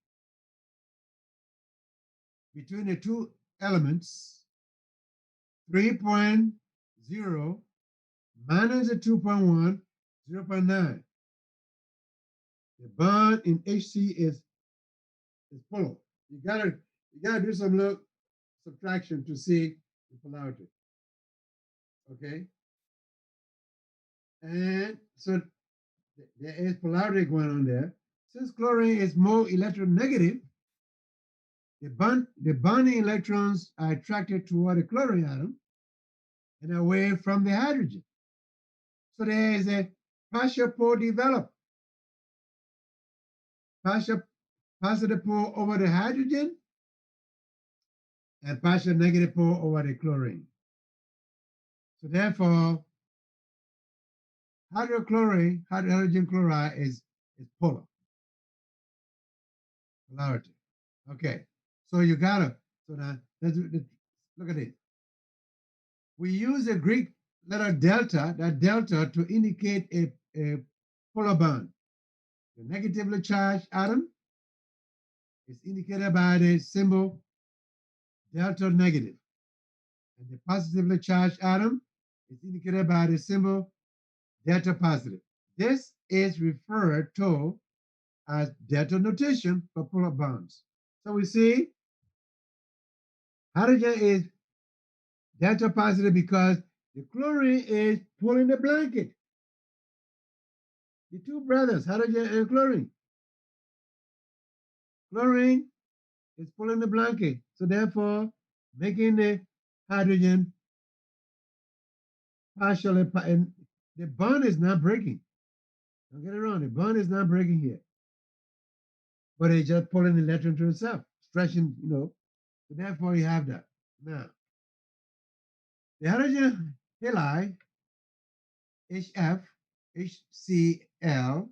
between the two elements, 3.0 minus the 2.1, 0.9. The bond in HC is polar. You gotta do some little subtraction to see the polarity. Okay. And so there is polarity going on there. Since chlorine is more electronegative, the bonding electrons are attracted toward the chlorine atom and away from the hydrogen. So there is a partial pole developed. Partial positive pole over the hydrogen and partial negative pole over the chlorine. So therefore, hydrogen chloride is polar. Polarity. Okay. So now let's look at it. We use the Greek letter delta, that delta, to indicate a polar bond. The negatively charged atom is indicated by the symbol delta negative, and the positively charged atom is indicated by the symbol delta positive. This is referred to as delta notation for polar bonds. So we see hydrogen is delta positive because the chlorine is pulling the blanket. The two brothers, hydrogen and chlorine. Chlorine is pulling the blanket, so therefore making the hydrogen partially, and the bond is not breaking. Don't get it wrong, the bond is not breaking here. But it's just pulling the electron to itself, stretching, so therefore you have that. Now, the hydrogen halide, HF, HCl,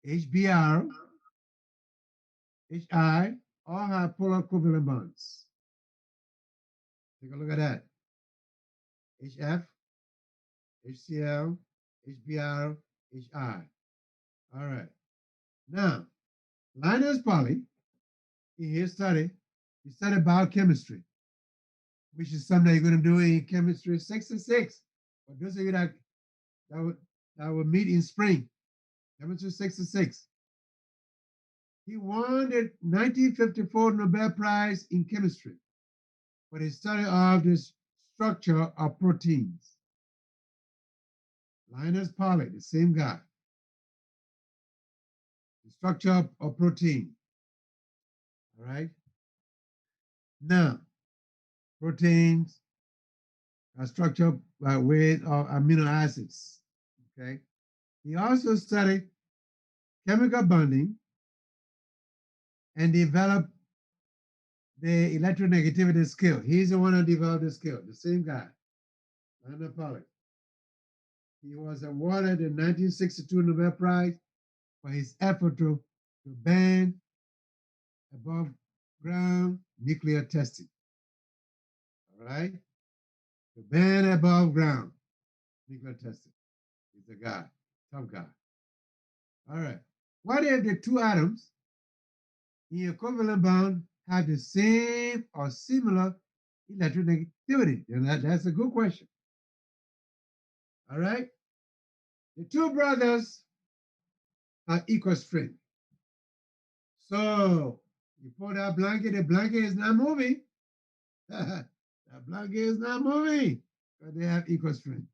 HBr, HI, all have polar covalent bonds. Take a look at that. HF, HCl, HBr, HI. All right. Now, Linus Pauling, he studied biochemistry, which is something you're going to do in chemistry 66. For those of you that will meet in spring, chemistry 66. He won the 1954 Nobel Prize in chemistry for his study of the structure of proteins. Linus Pauling, the same guy. The structure of protein. All right. Now, proteins are structured by way of amino acids. Okay. He also studied chemical bonding and developed the electronegativity scale. He's the one who developed the scale, the same guy, Linus Pauling. He was awarded the 1962 Nobel Prize for his effort to ban above ground nuclear testing. All right? To ban above ground nuclear testing. He's a guy, tough guy. All right. What if the two atoms in a covalent bond have the same or similar electronegativity? And that's a good question. All right? The two brothers are equal strength. So you pull that blanket, the blanket is not moving. That blanket is not moving, but they have equal strength.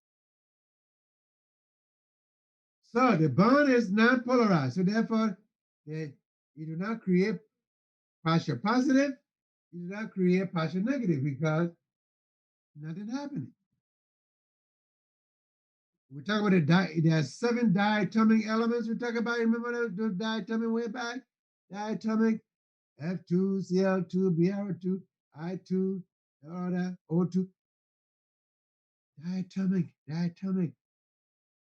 So the bond is not polarized. So therefore, you do not create partial positive, you do not create partial negative because nothing happening. We talk about there are 7 diatomic elements we talk about. Remember the diatomic way back? Diatomic, F2, Cl2, Br2, I2, all that, O2. Diatomic.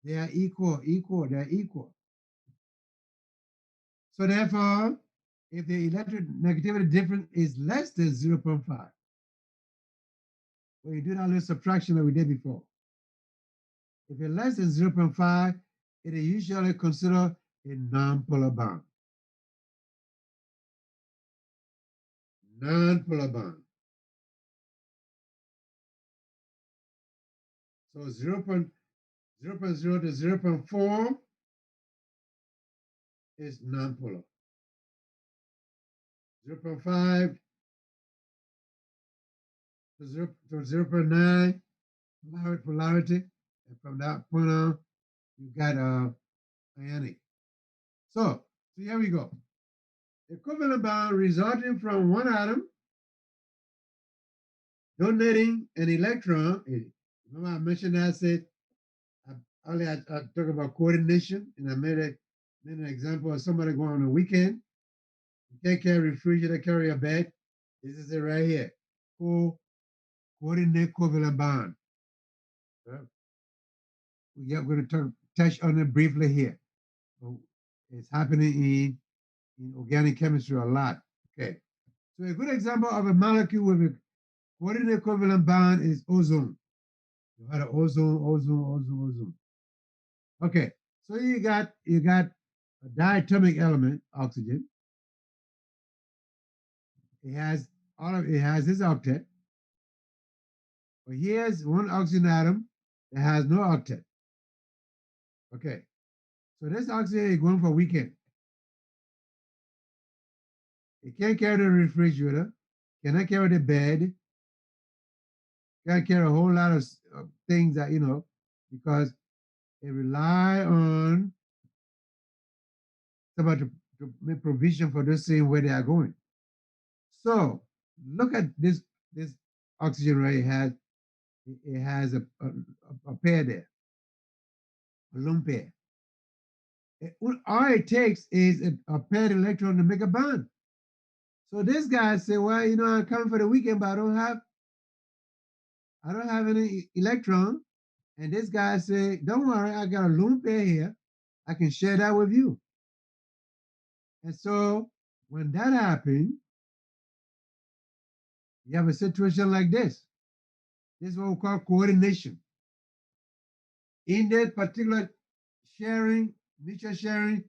They are equal, they are equal. So therefore, if the electronegativity difference is less than 0.5, when you do that little subtraction that we did before, if it's less than 0.5, it is usually considered a non-polar bond. Non-polar bond. So 0.0 to 0.4 is non-polar. 0.5 to 0.9 polarity. And from that point on, you got ionic. So here we go. Equivalent bond resulting from one atom donating an electron. Remember I mentioned that I said I talk about coordination, and I made an example of somebody going on a weekend. You can't carry a refrigerator, carry a bed. This is it right here. Coordinate covalent bond. We're going to touch on it briefly here. It's happening in organic chemistry a lot. Okay. So a good example of a molecule with a coordinate covalent bond is ozone. You had ozone. Okay. So you got a diatomic element, oxygen. It has this octet. But here's one oxygen atom that has no octet. Okay. So this oxygen is going for a weekend. It can't carry the refrigerator, cannot carry the bed, can't carry a whole lot of things that, because they rely on somebody to make provision for those things where they are going. So look at this oxygen right. It has a pair there, a lone pair. All it takes is a paired electron to make a bond. So this guy said, well, I'm coming for the weekend, but I don't have any electron. And this guy said, don't worry, I got a lone pair here. I can share that with you. And so when that happened, you have a situation like this. This is what we call coordination. In that particular sharing, mutual sharing,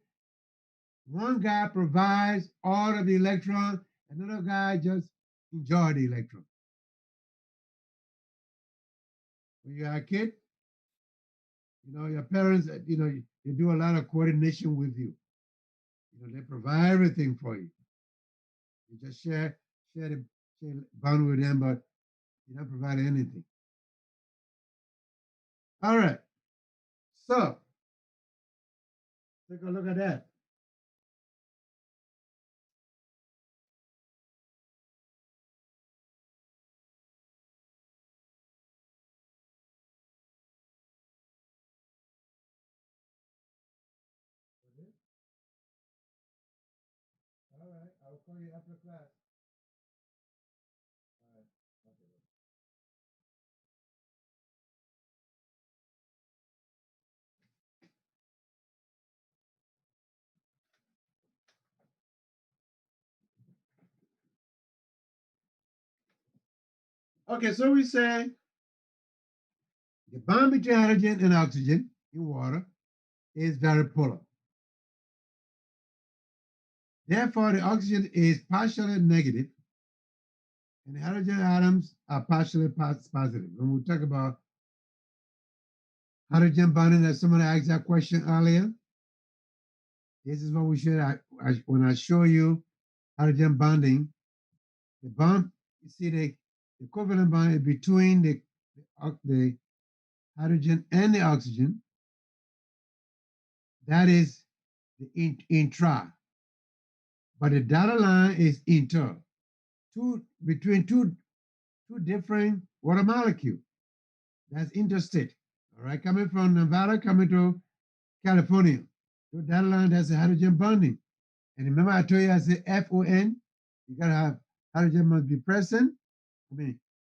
one guy provides all of the electron, another guy just enjoy the electron. When you're a kid, your parents, they do a lot of coordination with you. They provide everything for you. You just share the bond with them, but you don't provide anything. All right. So take a look at that. All right, I'll call you after class. All right. Okay, so we say the bond between hydrogen and oxygen in water is very polar. Therefore, the oxygen is partially negative and the hydrogen atoms are partially positive. When we talk about hydrogen bonding, as somebody asked that question earlier, this is what we should, when I show you hydrogen bonding, the bond, you see the covalent bond is between the hydrogen and the oxygen. That is the intra. But the dotted line is inter. Between two different water molecules. That's interstate. All right, coming from Nevada, coming to California. So that line, that's the hydrogen bonding. And remember I told you I said FON, you gotta have hydrogen must be present.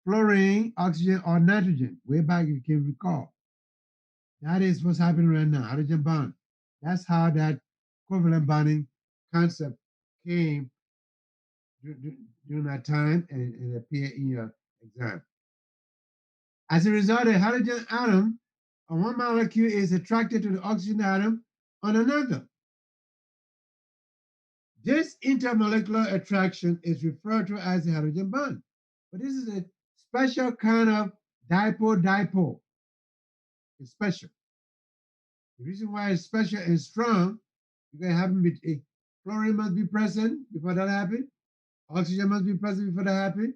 Fluorine, oxygen, or nitrogen. Way back you can recall. That is what's happening right now, hydrogen bond. That's how that covalent bonding concept came during that time and it appeared in your exam. As a result, the hydrogen atom on one molecule is attracted to the oxygen atom on another. This intermolecular attraction is referred to as the hydrogen bond. But this is a special kind of dipole-dipole. It's special. The reason why it's special and strong, you can have fluorine must be present before that happens, oxygen must be present before that happens,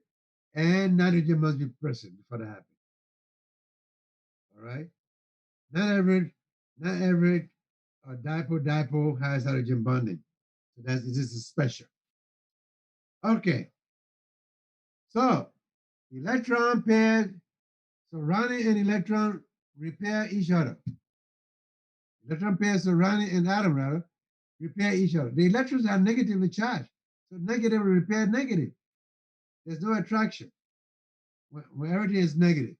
and nitrogen must be present before that happens. All right? Not every dipole has hydrogen bonding. So this is special. Okay. So electron pairs surrounding an electron repair each other. Electron pairs surrounding an atom rather repair each other. The electrons are negatively charged. So negative will repair negative. There's no attraction when everything is negative.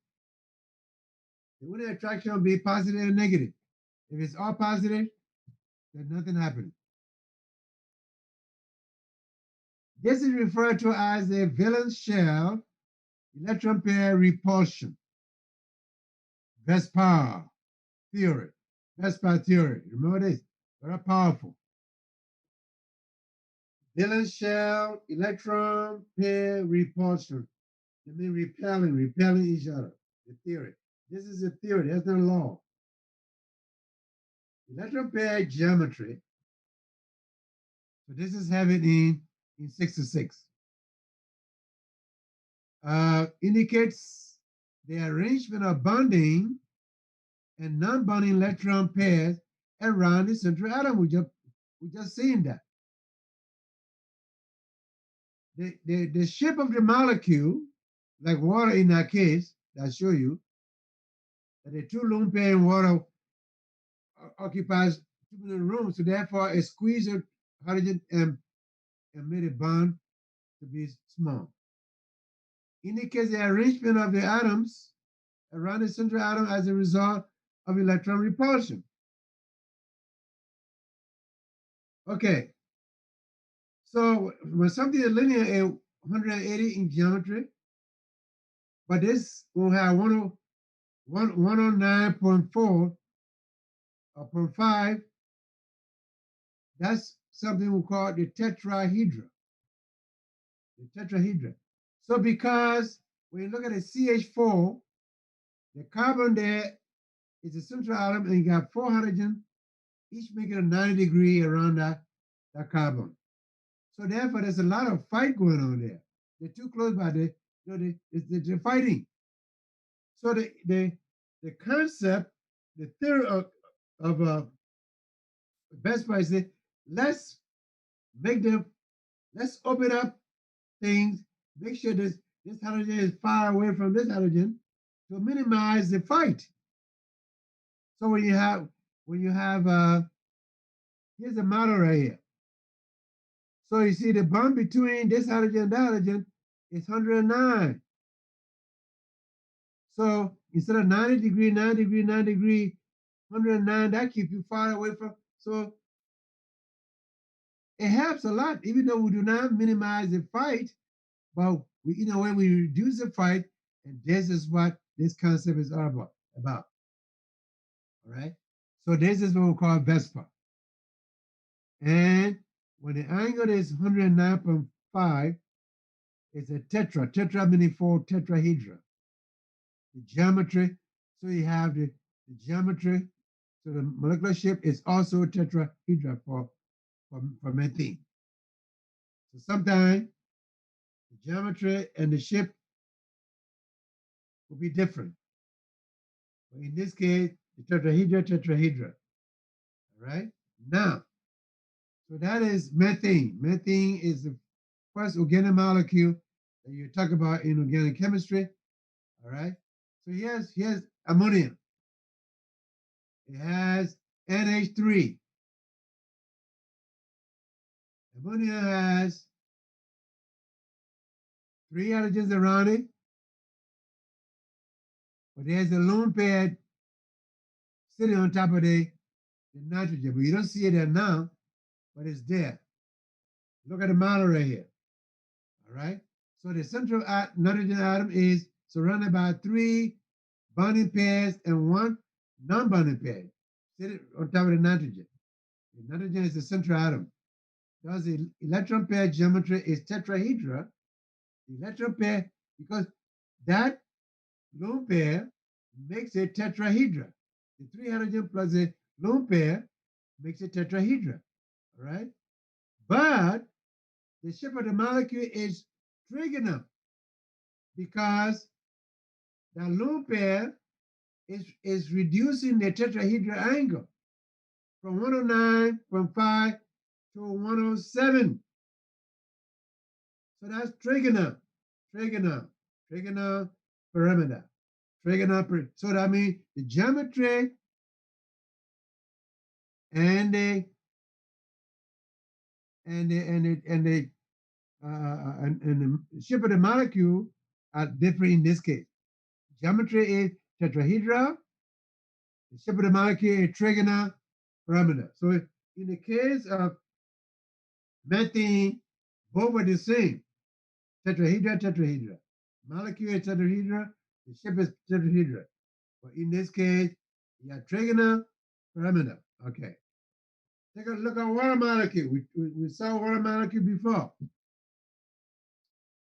The only attraction will be positive and negative. If it's all positive, then nothing happening. This is referred to as a valence shell electron pair repulsion. VSEPR theory. Vespa theory. Remember this? Very powerful. Valence shell, electron pair repulsion. They mean repelling each other. The theory. This is a theory. That's not a law. Electron pair geometry. So this is having in 66. Indicates the arrangement of bonding and non-bonding electron pairs around the central atom. We just seen that. The shape of the molecule, like water in that case, I'll show you, that the two lone pair in water occupies 2 million rooms, so therefore a squeeze of hydrogen and made a bond to be small. Indicates the arrangement of the atoms around the central atom as a result of electron repulsion. Okay, so when something is linear at 180 in geometry, but this will have 109.4 or 0.5, that's something we call the tetrahedra. The tetrahedra. So because when you look at the CH4, the carbon there is a central atom and you got 4 hydrogen, each making a 90 degree around that carbon. So therefore there's a lot of fight going on there. They're too close by they're fighting. So the concept, the theory of Vespa is that let's open up things, make sure this hydrogen is far away from this hydrogen to minimize the fight. So when you have here's the model right here. So you see the bond between this hydrogen and that hydrogen is 109. So instead of 90 degree, 90 degree, 90 degree, 109, that keeps you far away from. So it helps a lot, even though we do not minimize the fight, but we, in a way, we reduce the fight, and this is what this concept is all about. All right. So this is what we call Vespa. And when the angle is 109.5, it's a tetra meaning 4 tetrahedra. The geometry, so you have the geometry, so the molecular shape is also a tetrahedra for methane. So sometimes the geometry and the shape will be different. But in this case, the tetrahedra. All right. Now, so that is methane. Methane is the first organic molecule that you talk about in organic chemistry. All right. So here's ammonia. It has NH3. Ammonia has 3 hydrogens around it, but there's a lone pair sitting on top of the nitrogen. But you don't see it there now, but it's there. Look at the model right here. All right. So the central nitrogen atom is surrounded by 3 bonding pairs and 1 non-bonding pair sitting on top of the nitrogen. The nitrogen is the central atom. Thus, the electron pair geometry is tetrahedra. The electron pair, because that lone pair makes a tetrahedra. The 3 hydrogen plus a lone pair makes a tetrahedra. All right. But the shape of the molecule is trigonal because the lone pair is reducing the tetrahedral angle from 109.5 to 107. So that's trigonal parameter. So that means the geometry and the shape of the molecule are different in this case. Geometry is tetrahedral. The shape of the molecule is trigonal parameter. So in the case of methane, both are the same. Tetrahedra. Molecule is tetrahedra. The shape is tetrahedra. But in this case, you have trigonal Pyramidal. Okay. Take a look at water molecule. We saw water molecule before.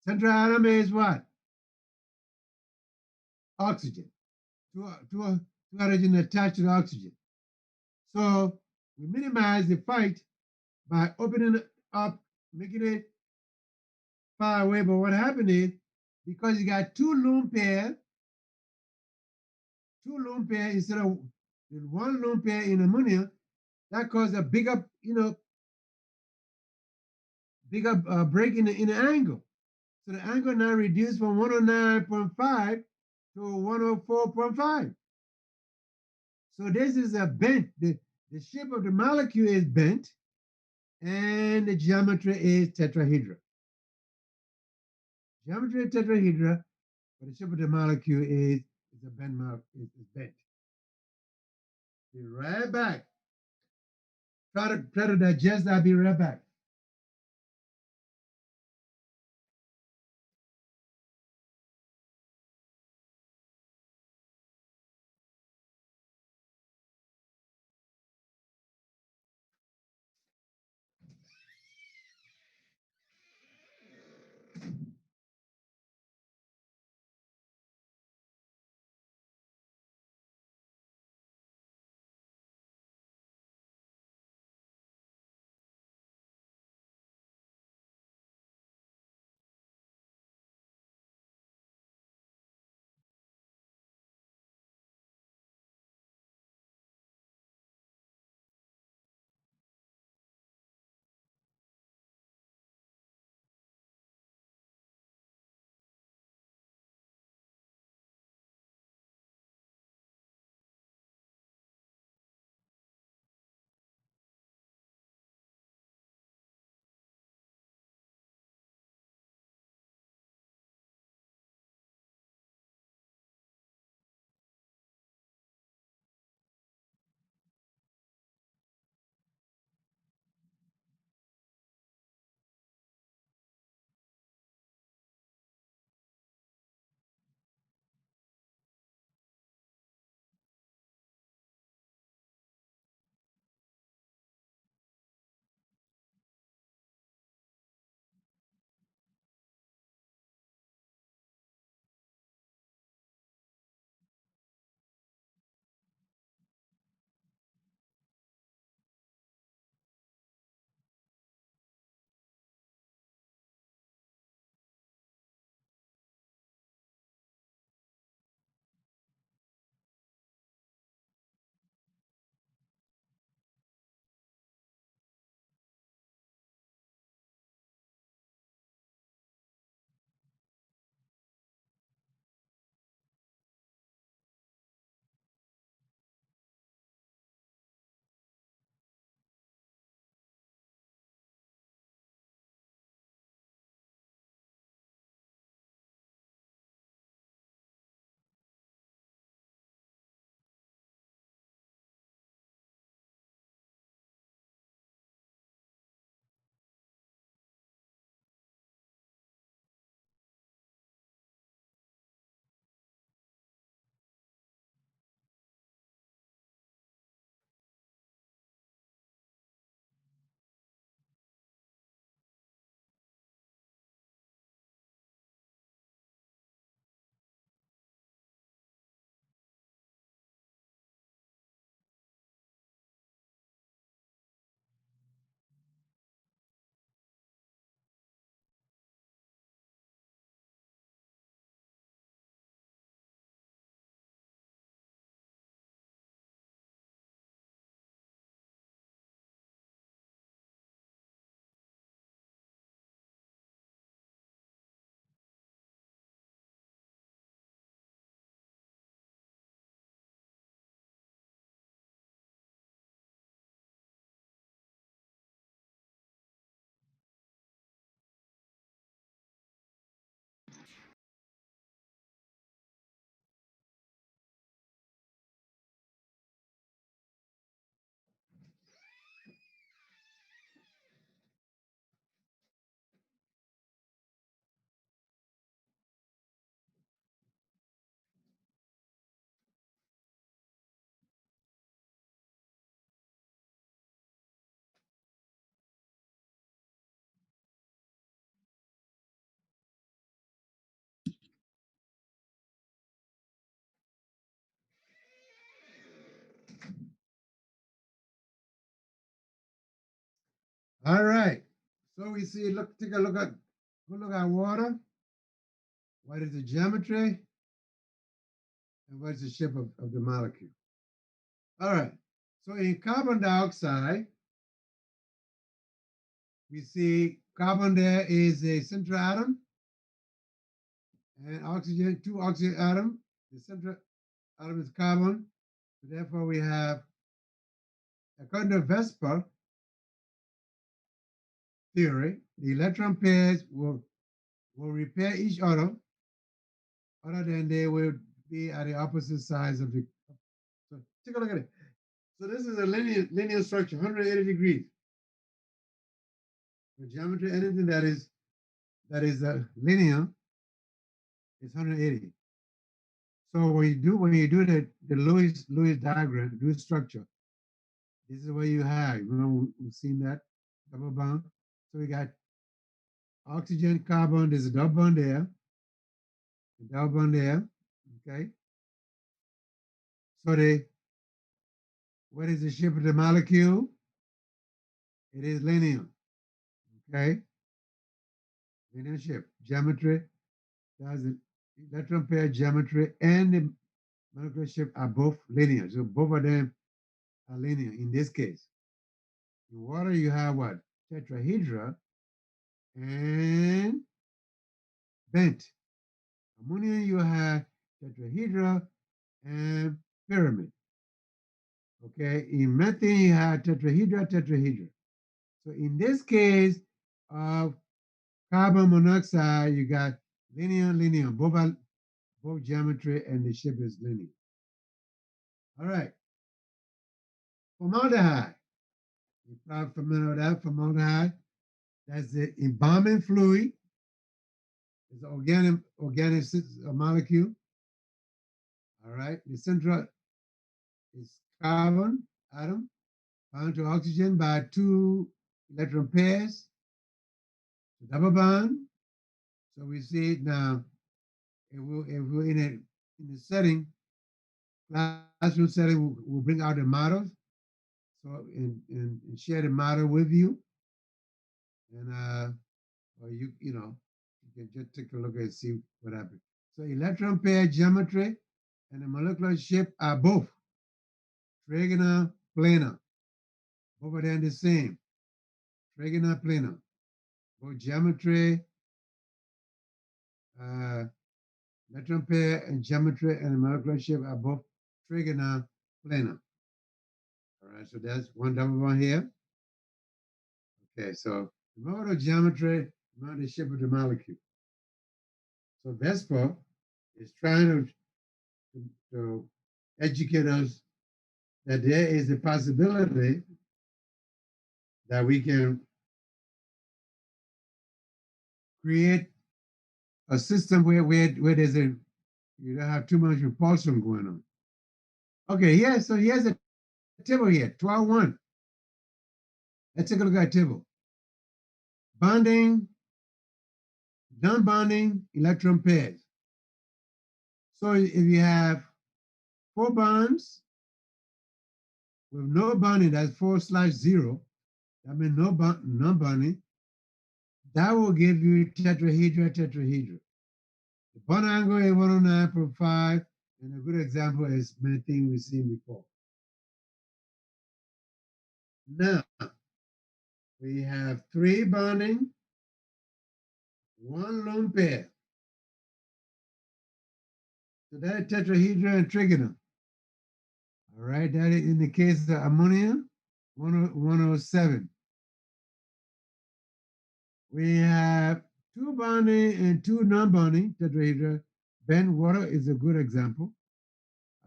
Central atom is what? Oxygen. Two hydrogen attached to the oxygen. So we minimize the fight by opening it up, making it far away. But what happened is, because you got two lone pair instead of one lone pair in ammonia, that caused a bigger, break in the angle. So the angle now reduced from 109.5 to 104.5. So this is a bent. The shape of the molecule is bent, and the geometry is tetrahedra. Geometry is tetrahedra, but the shape of the molecule is a bent is bent. Be right back. Try to digest. I'll be right back. All right. So we see, take a look at, water. What is the geometry? And what is the shape of the molecule? All right. So in carbon dioxide, we see carbon there is a central atom, and oxygen, two oxygen atoms. The central atom is carbon. So therefore, we have, according to Vesper theory, the electron pairs will repair each other than they will be at the opposite sides of the. So take a look at it. So this is a linear structure, 180 degrees. The geometry, anything that is linear is 180. So when you do the Lewis diagram, Lewis structure, this is what you have. Remember, we've seen that double bond. So we got oxygen, carbon. There's a double bond there, a double bond there. Okay. So what is the shape of the molecule? It is linear. Okay. Linear shape. Geometry. That's the electron pair geometry and the molecular shape are both linear. So both of them are linear in this case. In water, you have what? Tetrahedra and bent. Ammonia, you have tetrahedra and pyramid. Okay, in methane, you have tetrahedra. So in this case of carbon monoxide, you got linear, both geometry and the shape is linear. All right. Formaldehyde. You're probably familiar with that, formaldehyde. That's the embalming fluid. It's an organic molecule. All right. The central is carbon atom bound to oxygen by two electron pairs, double bond. So we see it now. If we're in a setting, classroom setting, we'll bring out the models. So and share the model with you. And or you can just take a look and see what happens. So electron pair geometry and the molecular shape are both trigonal planar. Both of them the same. Trigonal planar. Both geometry, electron pair and geometry and the molecular shape are both trigonal planar. All right, so that's one double bond here. Okay, so remember the geometry, remember the shape of the molecule. So Vesper is trying to educate us that there is a possibility that we can create a system where there's you don't have too much repulsion going on. Okay, yeah, so here's a table here, 12-1. Let's take a look at the table. Bonding, non-bonding electron pairs. So if you have 4 bonds with no bonding, that's 4/0, that means non-bonding, that will give you tetrahedra. The bond angle is 109.5, and a good example is many things we've seen before. Now, we have 3 bonding, 1 lone pair. So that is tetrahedra and trigonal. All right, that is in the case of ammonia, 107. We have 2 bonding and 2 non-bonding tetrahedra. Bent water is a good example.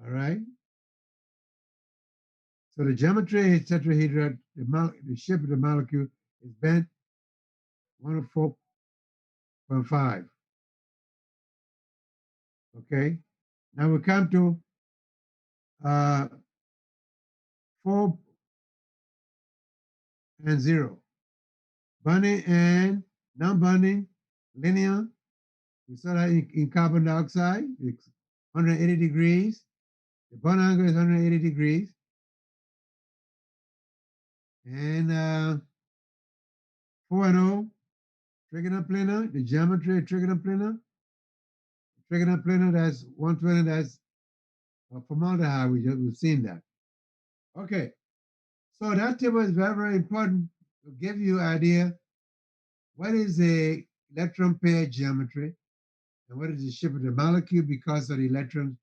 All right. So the geometry is tetrahedra. The shape of the molecule is bent 104.5. Okay. Now we come to 4 and 0. Bonding and non-bonding, linear. We saw that in carbon dioxide. It's 180 degrees. The bond angle is 180 degrees. And 4NO, trigonoplanar, the geometry of trigonoplanar. Trigonoplanar, that's 120, that's formaldehyde, we've seen that. Okay, so that table is very, very important to give you an idea what is a electron pair geometry and what is the shape of the molecule because of the electron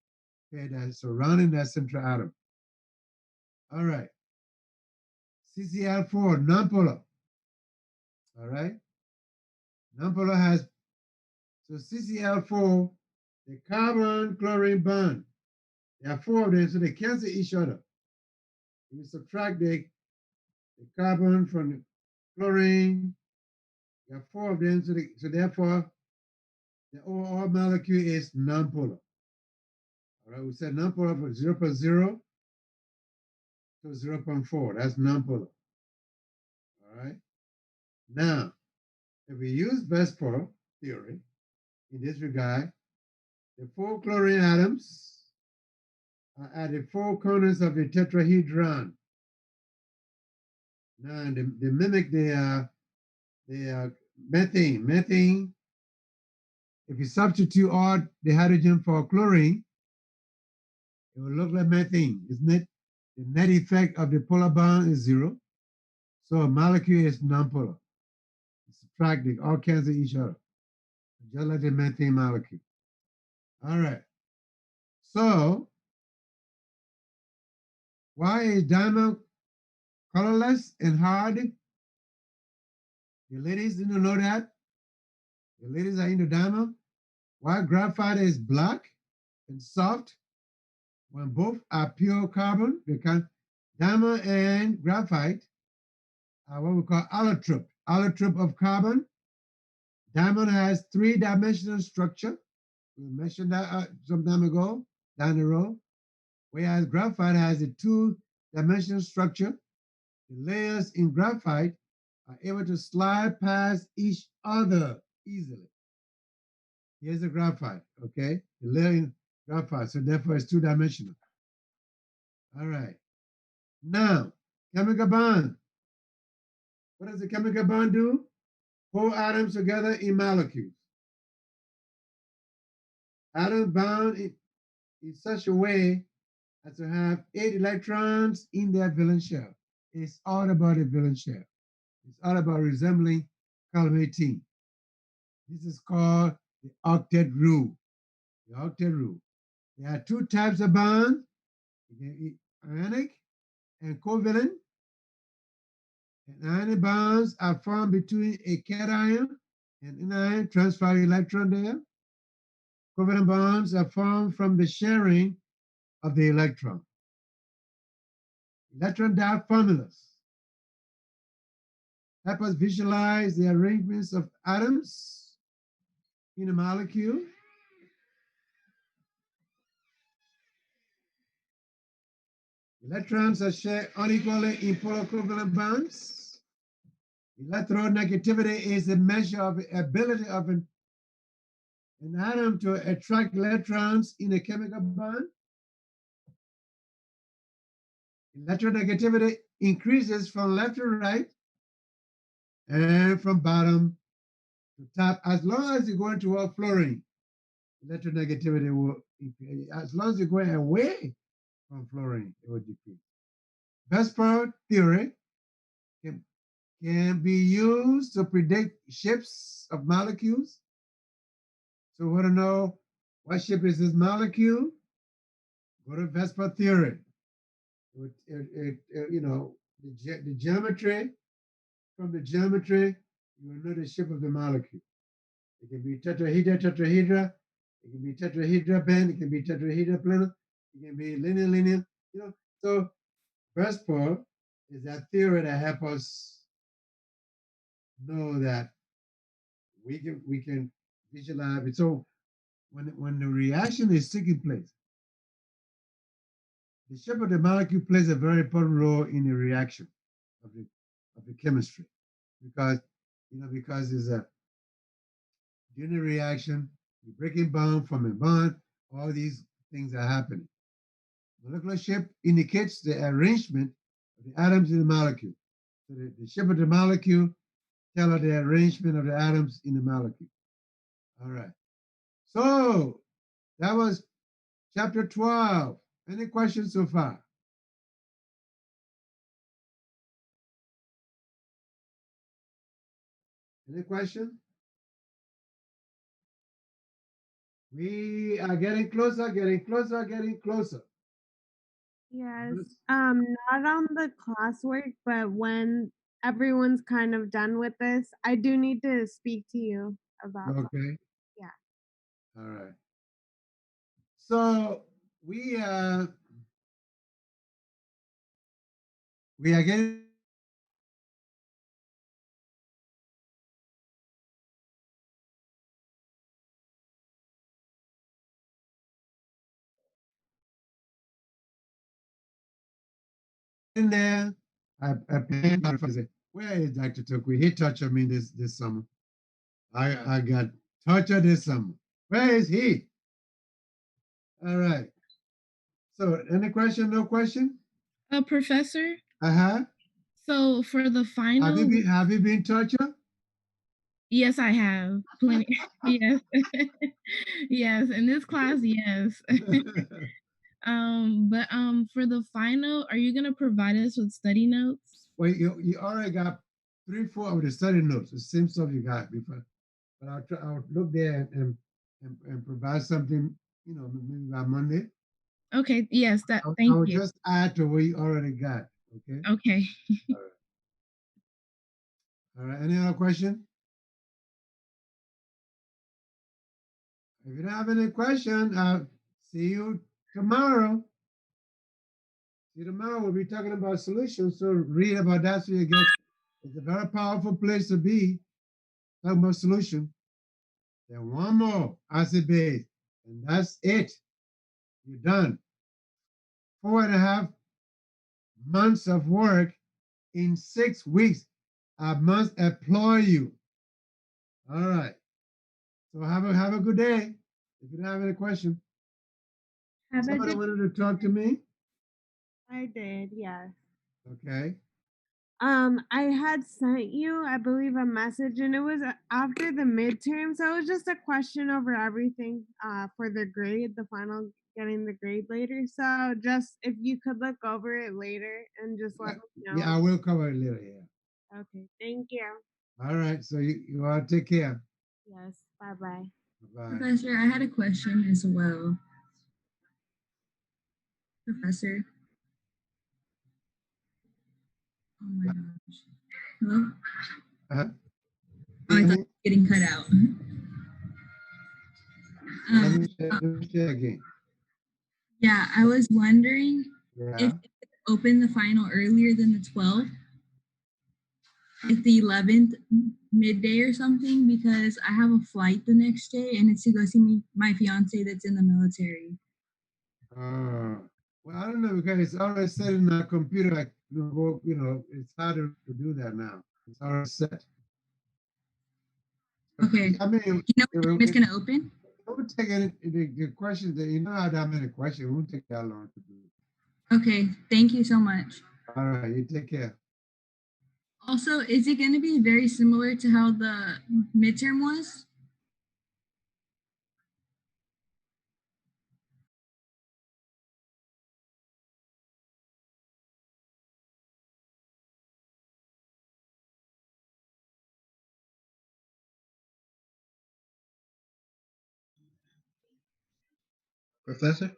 pair that's surrounding that central atom. All right, CCl4, nonpolar. All right, nonpolar has, so CCl4, the carbon-chlorine bond, there are 4 of them, so they cancel each other. If you subtract the carbon from the chlorine, there are 4 of them, so therefore the overall molecule is nonpolar. All right, we said nonpolar from 0.0 to 0.4. That's nonpolar. All right. Now, if we use Vesper theory in this regard, the 4 chlorine atoms are at the 4 corners of the tetrahedron. Now, they mimic the methane. Methane, if you substitute all the hydrogen for chlorine, it will look like methane, isn't it? The net effect of the polar bond is 0. So a molecule is nonpolar. Subtract, they all cancel each other, just like the methane molecule. All right. So why is diamond colorless and hard? The ladies didn't know that. The ladies are into diamond. Why graphite is black and soft when both are pure carbon? Because diamond and graphite are what we call allotrope. Allotrope of carbon. Diamond has 3-dimensional structure. We mentioned that some time ago, down the road. Whereas graphite has a 2-dimensional structure. The layers in graphite are able to slide past each other easily. Here's the graphite, okay? The layer in graphite, so therefore it's 2-dimensional. All right. Now, chemical bond. What does the chemical bond do? Hold atoms together in molecules. Atoms bound in such a way as to have 8 electrons in their valence shell. It's all about the valence shell. It's all about resembling column 18. This is called the octet rule. The octet rule. There are 2 types of bonds, ionic and covalent. And ionic bonds are formed between a cation and anion, transfer electron there. Covalent bonds are formed from the sharing of the electron. Electron dot formulas help us visualize the arrangements of atoms in a molecule. Electrons are shared unequally in polar covalent bonds. Electronegativity is a measure of the ability of an atom to attract electrons in a chemical bond. Electronegativity increases from left to right and from bottom to top. As long as you're going toward fluorine, electronegativity will increase. As long as you're going away from fluorine, it will decrease. Vesper theory can be used to predict shapes of molecules. So we want to know what shape is this molecule? Go to Vesper theory. You know, the geometry, from the geometry, you will know the shape of the molecule. It can be tetrahedra, tetrahedra. It can be tetrahedra band. It can be tetrahedra planar. It can be linear, linear. You know, so Vesper is that theory that helps us know that we can visualize it. So when the reaction is taking place, the shape of the molecule plays a very important role in the reaction of the chemistry, because it's a during the reaction, you're breaking bond from a bond, all these things are happening. Molecular shape indicates the arrangement of the atoms in the molecule. So the shape of the molecule tell her the arrangement of the atoms in the molecule. All right. So that was chapter 12. Any questions so far? Any question? We are getting closer, getting closer, getting closer. Yes. Yes. Not on the classwork, but when everyone's kind of done with this, I do need to speak to you about something. Okay. Yeah. All right. So we are getting in there. I said, where is Dr. Tokwe? He tortured me this summer. I got tortured this summer. Where is he? All right. So any question? No question? Professor. Uh-huh. So for the final, Have you been tortured? yes, I have plenty. Yes, yes. In this class, yes. But for the final, are you gonna provide us with study notes? Well, you already got 3, 4 of the study notes, the same stuff you got before. But I'll look there and provide something, maybe by Monday. Okay. Yes. That. I Thank will you. just add to what you already got. Okay. Okay. All right. Any other question? If you don't have any question, I'll see you tomorrow. See you tomorrow. We'll be talking about solutions. So read about that so you get. It's a very powerful place to be. Talking about solution. Then one more acid base, and that's it. You're done. 4.5 months of work in 6 weeks. I must employ you. All right. So have a good day. If you don't have any question, Have a somebody good wanted to talk to me. I did, yes. Okay. I had sent you, I believe, a message, and it was after the midterm, so it was just a question over everything for the grade, the final, getting the grade later. So just if you could look over it later and just let me know. Yeah, I will cover it later. Yeah. Okay, thank you. All right. So you all take care. Yes, bye bye. Bye. Professor, I had a question as well. Professor. Oh my gosh. Hello? Uh-huh. Oh, I thought it was getting cut out. Let me share again. Yeah, I was wondering Yeah. if they could open the final earlier than the 12th, like the 11th midday or something, because I have a flight the next day and it's to go see my fiance that's in the military. Well, I don't know because it's already set in our computer. Like it's harder to do that now. It's already set. Okay. I mean, You know what time it's gonna open? it won't take the questions that how that many questions. It won't take that long to do. Okay, thank you so much. All right, you take care. Also, is it going to be very similar to how the midterm was? Professor?